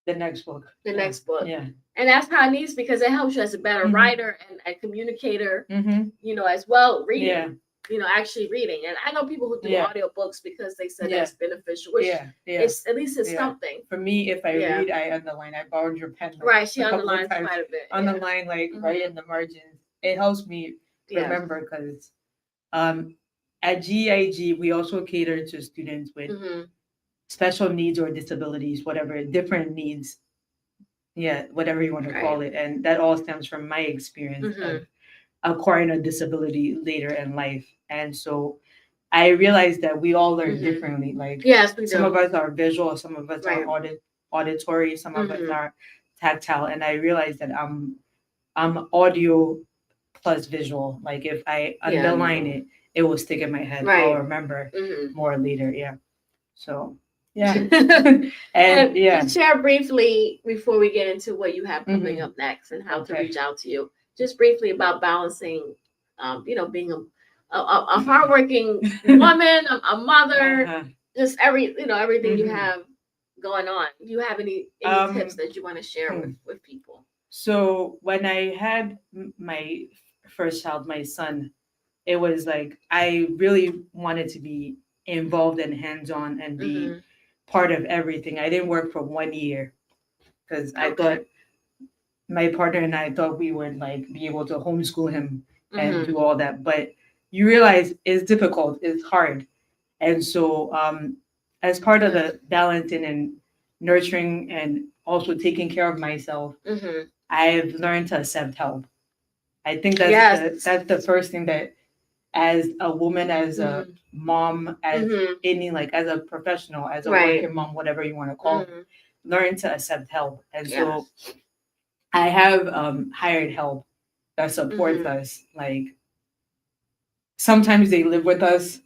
the next book. Next book. Yeah. And that's how it needs because it helps you as a better writer and a communicator, as well, reading. Actually reading. And I know people who do audiobooks because they said that's beneficial, which it's at least it's something. For me, if I read, I underline. I borrowed your pen. Right, she underlines quite a bit. Underline right in the margins. It helps me remember because at GIG, we also cater to students with special needs or disabilities, whatever, different needs. Yeah, whatever you want to call it. And that all stems from my experience of acquiring a disability later in life. And so I realized that we all learn differently. Like some of us are visual, some of us are auditory, some of us are tactile. And I realized that I'm audio plus visual. Like if I underline it, it will stick in my head. I'll remember more later. Yeah. So and share briefly before we get into what you have coming up next and how to reach out to you. Just briefly about balancing, being a hardworking woman, a mother, just everything you have going on. Do you have any tips that you want to share with people? So when I had my first child, my son, it was like I really wanted to be involved and hands-on and be part of everything. I didn't work for 1 year because I thought my partner and I thought we would like be able to homeschool him and do all that. But you realize it's difficult, it's hard. And so as part of the balancing and nurturing and also taking care of myself, I've learned to accept help. I think that's the first thing that as a woman, as a mom, as any as a professional, as a working mom, whatever you want to call it, learn to accept help. And so I have hired help that supports us. Like sometimes they live with us,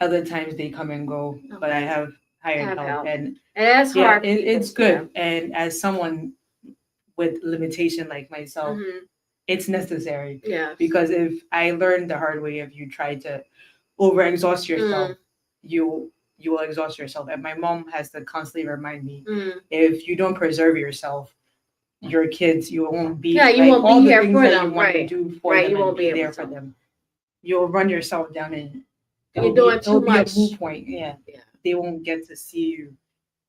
other times they come and go. But I have hired help, and that's hard. It's good. And as someone with limitation like myself, it's necessary. Yeah. Because if I learned the hard way, if you try to overexhaust yourself, you will exhaust yourself. And my mom has to constantly remind me, if you don't preserve yourself, your kids, you won't be you won't all be the here things for that them. you want to do for them. You won't be there for them. You'll run yourself down and you're doing too much. It'll be a moot point. Yeah. They won't get to see you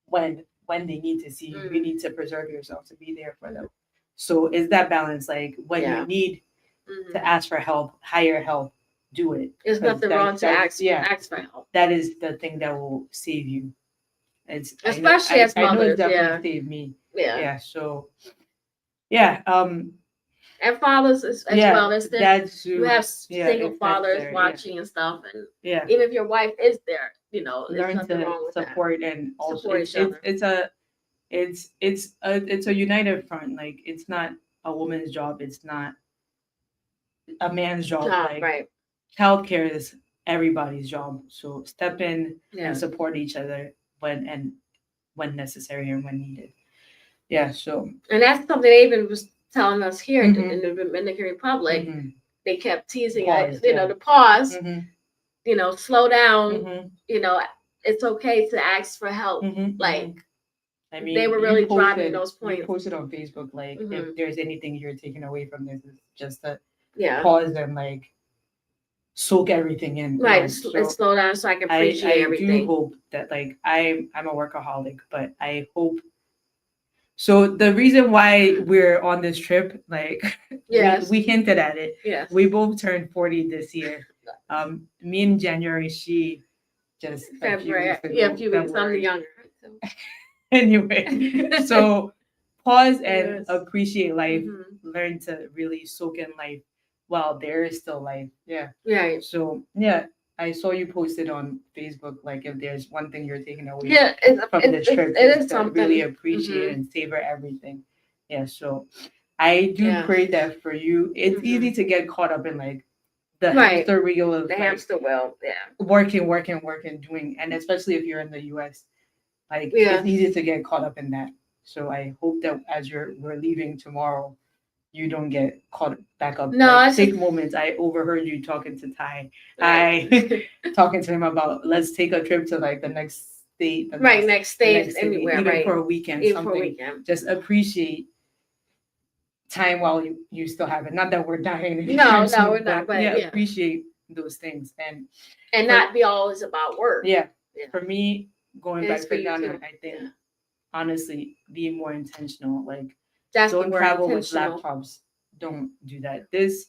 when they need to see you. You need to preserve yourself to be there for them. So is that balance, like when you need to ask for help, hire help, do it. There's nothing wrong to ask for help. That is the thing that will save you. It's especially as mothers. I know it definitely saved me. Yeah. So and fathers as well. There's you have single fathers watching and stuff, and even if your wife is there, learn nothing to wrong with support that. and also support each other. It's a it's a united front. Like it's not a woman's job. It's not a man's job. Like Right. childcare is everybody's job. So step in and Yes. support each other when necessary and when needed. Yeah. So. And that's something they even was telling us here Mhm. in the Dominican Republic. Mhm. They kept teasing, Pause, you yeah. know, the pause, Mhm. you know, slow down, Mhm. you know, it's okay to ask for help. Mhm. Like, I they mean, were really driving those you points. posted on Facebook like if Mhm. there's anything you're taking away from this, it's just to Yeah. pause and like soak everything in. Right. And And so slow down so I can appreciate I do everything. hope that like I'm a workaholic, but I hope so the reason why we're on this trip, like Yes. we hinted at it. Yes. We both turned 40 this year. Me in January, she just a few February. weeks ago. Yeah, a few weeks. I'm the February. younger. Anyway, so pause and Yes. appreciate life. Mhm. Learn to really soak in life while there is still life. Yeah. Right. So yeah, I saw you posted on Facebook like if there's one thing you're taking away Yeah, from the trip, it is to something. really appreciate Mhm. and savor everything. Yeah. So I do Yeah. pray that for you. It's easy Mhm. to get caught up in like the Right. hamster wheel of The like hamster wheel. Yeah. working, doing, and especially if you're in the U.S. Like Yeah. it's easy to get caught up in that. So I hope that as we're leaving tomorrow, you don't get caught back up. No, Like, I take just moments. I overheard you talking to Ty. right. I talking to him about let's take a trip to like the next state, Right, next the stage, next city, anywhere, even right. for a weekend, Even for a something. weekend. Just appreciate time while you still have it. Not that we're dying No, anytime no, soon, we're not. But yeah, yeah, appreciate those things and for- not be always about work. yeah. Yeah. For me, going It is back for to you Ghana, too. I think Yeah. honestly, be more intentional. Like That's the don't word, travel with intentional. laptops. Don't do that. This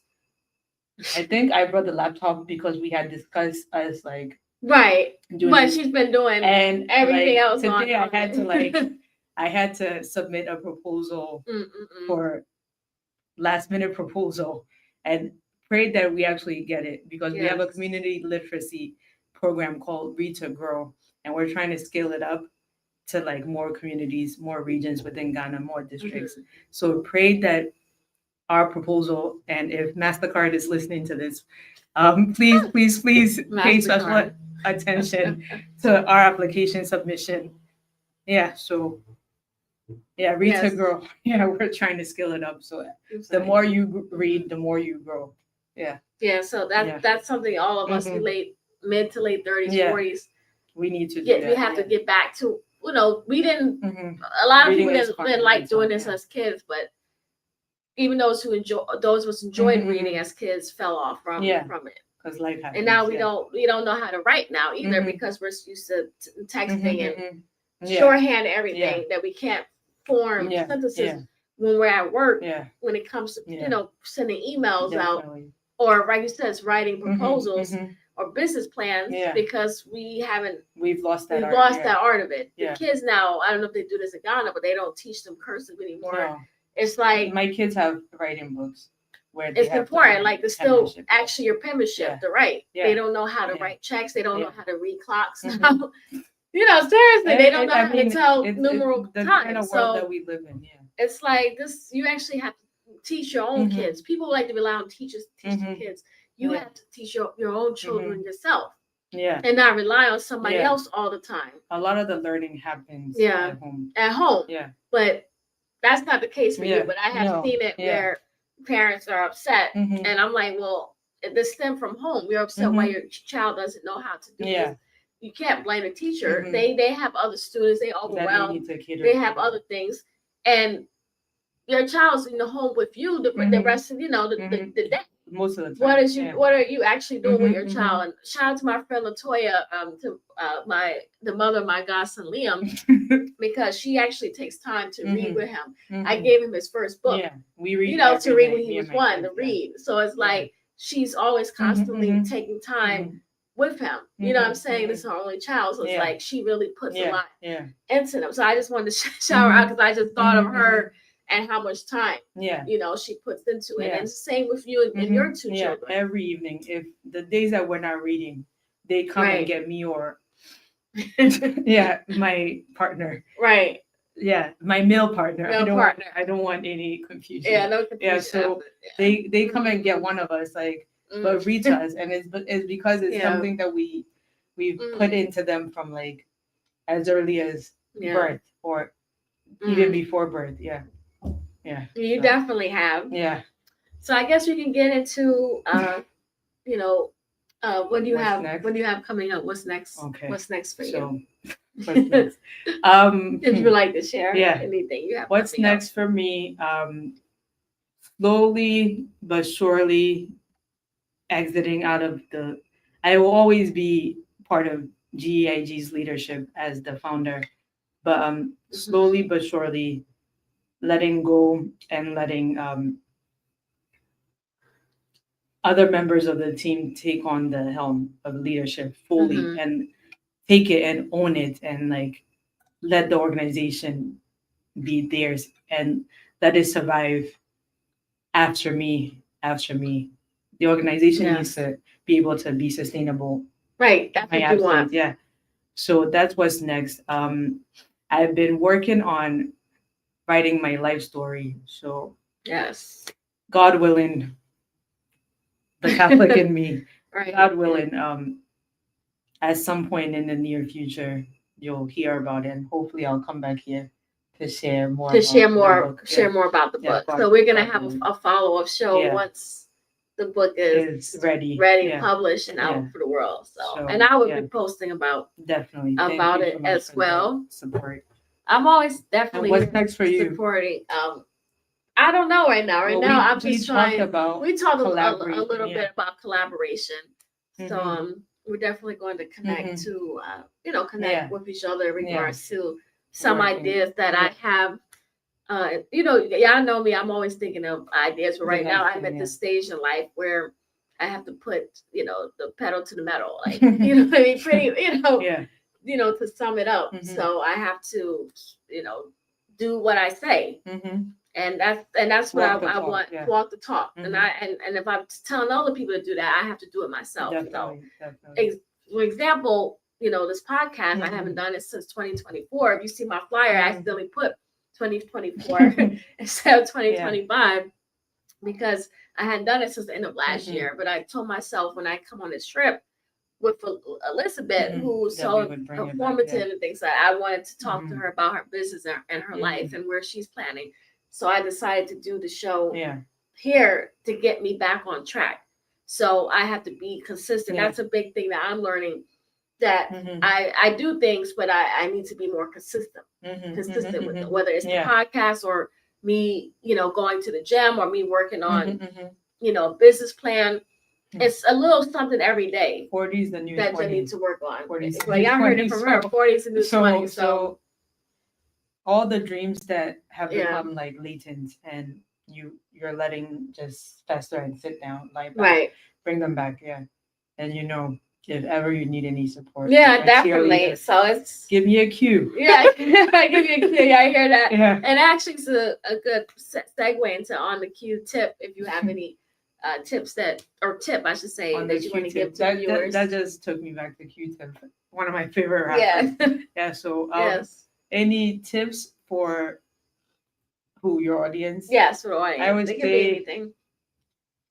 I think I brought the laptop because we had discussed us like Right. doing But this. she's been doing And everything like else today on I had it. to like I had to submit a proposal for last minute proposal and prayed that we actually get it because we have a Yes. community literacy program called Read to Grow, and we're trying to scale it up to like more communities, more regions within Ghana, more districts. Mhm. So prayed that our proposal, and if MasterCard is listening to this, please pay special MasterCard. attention to our application submission. Yeah, so yeah, read to Yes. grow. Yeah, we're trying to scale it up. So the more you read, the more you grow. Yeah. Yeah, so Yeah. that's something all of us Mhm. mid to late 30s, Yeah. 40s We need to do get. that. We have to get back to, you know, we didn't. Mhm. A lot of Reading people is didn't fun, like it's doing fun, this yeah. as kids, but even those who enjoyed reading as kids fell off from Yeah. from it. Because life happens. And now we yeah. don't know how to write now either Mhm. because we're used to texting and Yeah. shorthand everything Yeah. that we can't form Yeah. sentences Yeah. when we're at work. Yeah. When it comes to Yeah. sending emails out, Definitely. or like you said, it's writing proposals Mhm. or business plans, Yeah. because we've lost that art. lost yeah. that art of it. Yeah. The kids now, I don't know if they do this in Ghana, but they don't teach them cursive anymore. No. It's like My kids have writing books where they it's have important. Like it's still penmanship, yeah. actually your penmanship Yeah. to write. Yeah. They don't know how to Yeah. write checks. They don't know Yeah. how to read clocks. Mhm. You know, seriously, they don't know I how mean, to tell it's numeral the times. kind of So world that we live in. Yeah. it's like this. You actually have to teach your own Mhm. kids. People like to rely on teachers to teach their Mhm. kids. You Yeah. have to teach your own children yourself Yeah. and not rely on somebody Yeah. else all the time. A lot of the learning happens Yeah. at home. At home. Yeah. But that's not the case for Yeah. you. But I have No. seen it Yeah. where parents are upset, Mhm. and I'm like, well, this stem from home. You're upset why your child doesn't know how to do Yeah. this. You can't blame the teacher. Mhm. They have other students. They That they overwhelmed. need to cater They to. have other things, and your child's in the home with you the Mhm. rest of Mhm. the day. Most of the time. What are you actually doing with Mhm, your mhm. child? And shout out to my friend Latoya, to the mother of my godson Liam, because she actually takes time to read with him. I Mhm. gave him his first book, Yeah, we read. to every read night, when he me was and my one, kids, to yeah. read. So it's Yeah. like she's always constantly mhm. taking time Mhm. with him. You know what I'm Mhm, saying? mhm. This is her only child, so it's Yeah. like she really puts a Yeah. lot Yeah. into them. So I just wanted to shout her out because I just thought of Mhm, her and how much time Yeah. she puts into it. Yeah. And it's the same with you and your two Yeah. children. Every evening, if the days that we're not reading, they come Right. and get me or yeah, my partner. Right. my male partner. Male partner. I don't want any confusion. Yeah, no confusion. Yeah, so they come and get one of us, like, but reach us, and it's because it's something that we've put into them from like as early as birth or even before birth. Yeah. You definitely have. Yeah. So I guess we can get into you know, what do you have? Next? What do you have coming up? What's next? Okay. What's next for you? So, what's next? If you would like to share anything you have. What's next for me? Slowly but surely exiting out of I will always be part of GEIG's leadership as the founder, but slowly but surely letting go and letting other members of the team take on the helm of leadership fully and take it and own it and like let the organization be theirs and let it survive after me. The organization needs to be able to be sustainable. Right. That's what you want. Yeah. So that's what's next. I've been working on writing my life story. So yes, God willing, the Catholic in me, right. God willing, at some point in the near future, you'll hear about it, and hopefully I'll come back here to share more. Share more about the book. So we're gonna have a follow-up show once the book is ready, published, and out for the world. So and I will be posting about it as well. Support. I'm always definitely. And what's next for you? Supporting. I don't know right now. I'm just trying. We talked a little bit about collaboration. So we're definitely going to connect to connect with each other in regards to some ideas that I have. Y'all know me. I'm always thinking of ideas, but right now I'm at this stage in life where I have to put the pedal to the metal, like what I mean, pretty to sum it up. So I have to do what I say. And that's what I want. Walk the talk. And if I'm telling other people to do that, I have to do it myself. Definitely. For example, this podcast, I haven't done it since 2024. If you see my flyer, I accidentally put 2024 instead of 2025 because I hadn't done it since the end of last year. But I told myself when I come on this trip with Elizabeth, who's so informative and things like that, I wanted to talk to her about her business and her life and where she's planning. So I decided to do the show here to get me back on track. So I have to be consistent. That's a big thing that I'm learning, that I do things, but I need to be more consistent with it, whether it's the podcast or me, going to the gym or me working on, a business plan. It's a little something every day. 40 is the new that 20. you need to work on. 40 Well, y'all heard it from her. 40 is the new 20. So all the dreams that have become like latent and you're letting just fester and sit down, like bring them back, and if ever you need any support, definitely. So it's give me a cue. I give you a cue. I hear that. And actually, it's a good segue into on the Q tip. If you have any tips I should say, that you want to give to viewers. That just took me back to Q tip, one of my favorite rappers. So any tips for your audience? Yes, for the audience. I would say anything.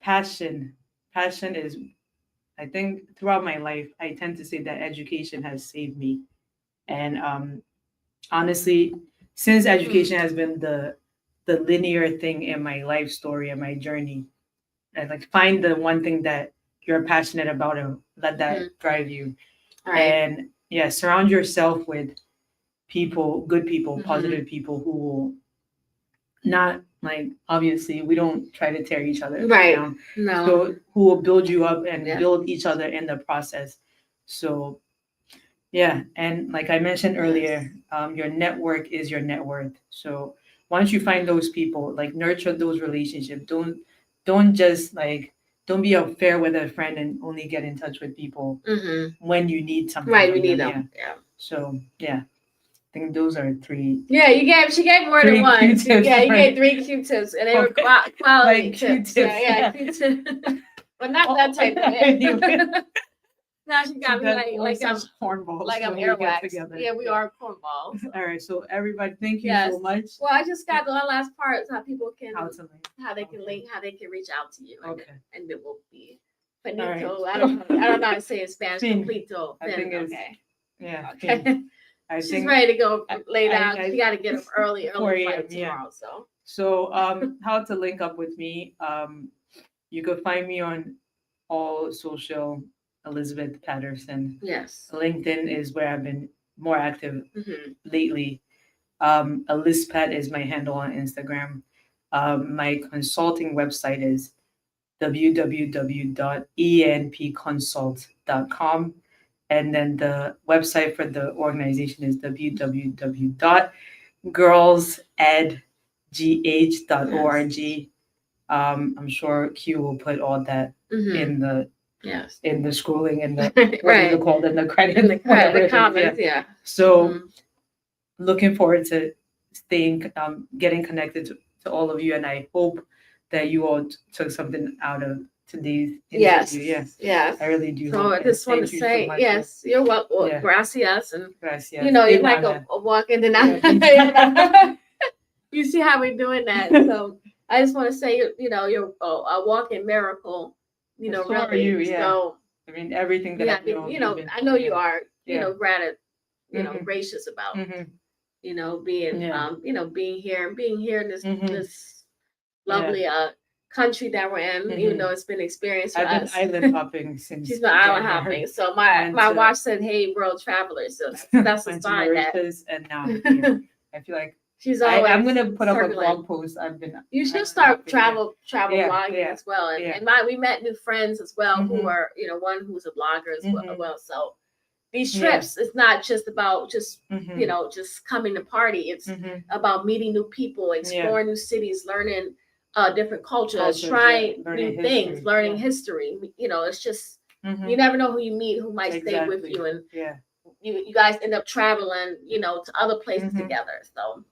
Passion is, I think throughout my life, I tend to say that education has saved me. And honestly, since education has been the linear thing in my life story and my journey, and like find the one thing that you're passionate about and let that drive you. And surround yourself with people, good people, positive people who will not, like, obviously we don't try to tear each other down. No. So who will build you up and build each other in the process. So and like I mentioned earlier, your network is your net worth. So once you find those people, like, nurture those relationships. Don't just don't be a fair weather friend and only get in touch with people when you need something. Right, we need them. So I think those are 3. She gave more than one. You gave 3 Q tips, and they were quality tips. Q-tips. Q-tips. But not that type of Now she got me like I'm cornballs. like I'm when we get airwax. together. Yeah, we are cornballs. All right, so everybody, thank you Yes. so much. Well, I just got the last part how people can How to link. how they can link, how they can reach out to you. Okay. And then we'll be finito. Right. I don't know how to say it in Spanish. Fin. Complito. I think it's okay. yeah. Okay. Fin. I She's think ready to go lay down. I She got to get up early 4 a.m., flight yeah. tomorrow. So how to link up with me? You could find me on all social, Elizabeth Patterson. yes. LinkedIn is where I've been more active Mm-hmm. lately. Elizpat is my handle on Instagram. My consulting website is www.enpconsult.com. And then the website for the organization is www.girlsedgh.org. I'm sure Q will put all that in the in the schooling and the what is it called in the credit in the comments. Yeah. So looking forward to staying getting connected to all of you, and I hope that you all took something out of today's interview. Yes. I really do. So I just want to say yes, you're welcome. Yeah. Gracias, and Gracias. you know you're like a walk in and out. Yeah. You see how we're doing that. So I just want to say you're a walking miracle. You know, So really. are you, yeah. So I mean everything that I know. I know you are. Yeah. Gracious about Mm-hmm. being being here in this this lovely country that we're in, even though it's been experienced for I've us. been island hopping since. She's been island hopping. So my watch said, "Hey, world travelers." So that's a sign that. And now I'm here. I feel like she's always. I'm gonna put circling. up a blog post. You should start travel blogging as well, and we met new friends as well who are one who's a blogger as well. So these trips, it's not just about just just coming to party. It's about meeting new people, exploring new cities, learning different cultures, trying new things, learning history. It's just you never know who you meet who might stay with you, and you guys end up traveling to other places together. So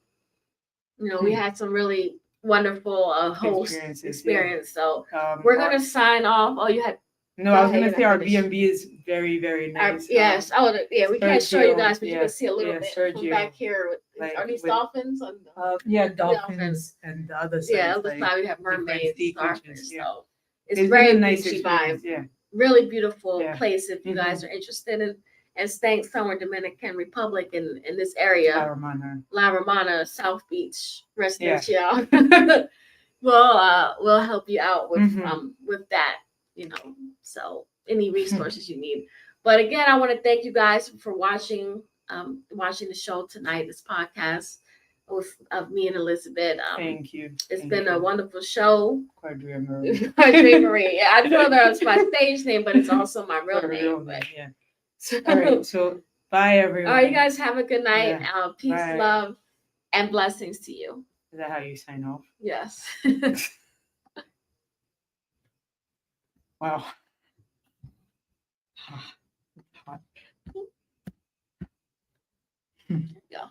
we had some really wonderful host experience. So we're gonna sign off. Oh, you had. No, I was gonna say our B&B is very, very nice. Yes. We can't show you guys, but you can see a little bit from back here. Are these dolphins? Dolphins and the other side. Yeah, other side we have mermaids, starfish. So it's very nice vibe. Yeah. Really beautiful place if you guys are interested in. And staying somewhere Dominican Republic in this area. La Romana South Beach Residential. We'll help you out with that. So any resources you need. But again, I want to thank you guys for watching the show tonight, this podcast of me and Elizabeth. Thank you. It's been a wonderful show. Qadriyyah Marie. Qadriyyah Marie. Yeah, I know that's my stage name, but it's also my real name. Yeah. All right. So bye, everyone. All right, you guys have a good night. Yeah. Peace, love, and blessings to you. Is that how you sign off? Yes. Wow. Hot. Yeah.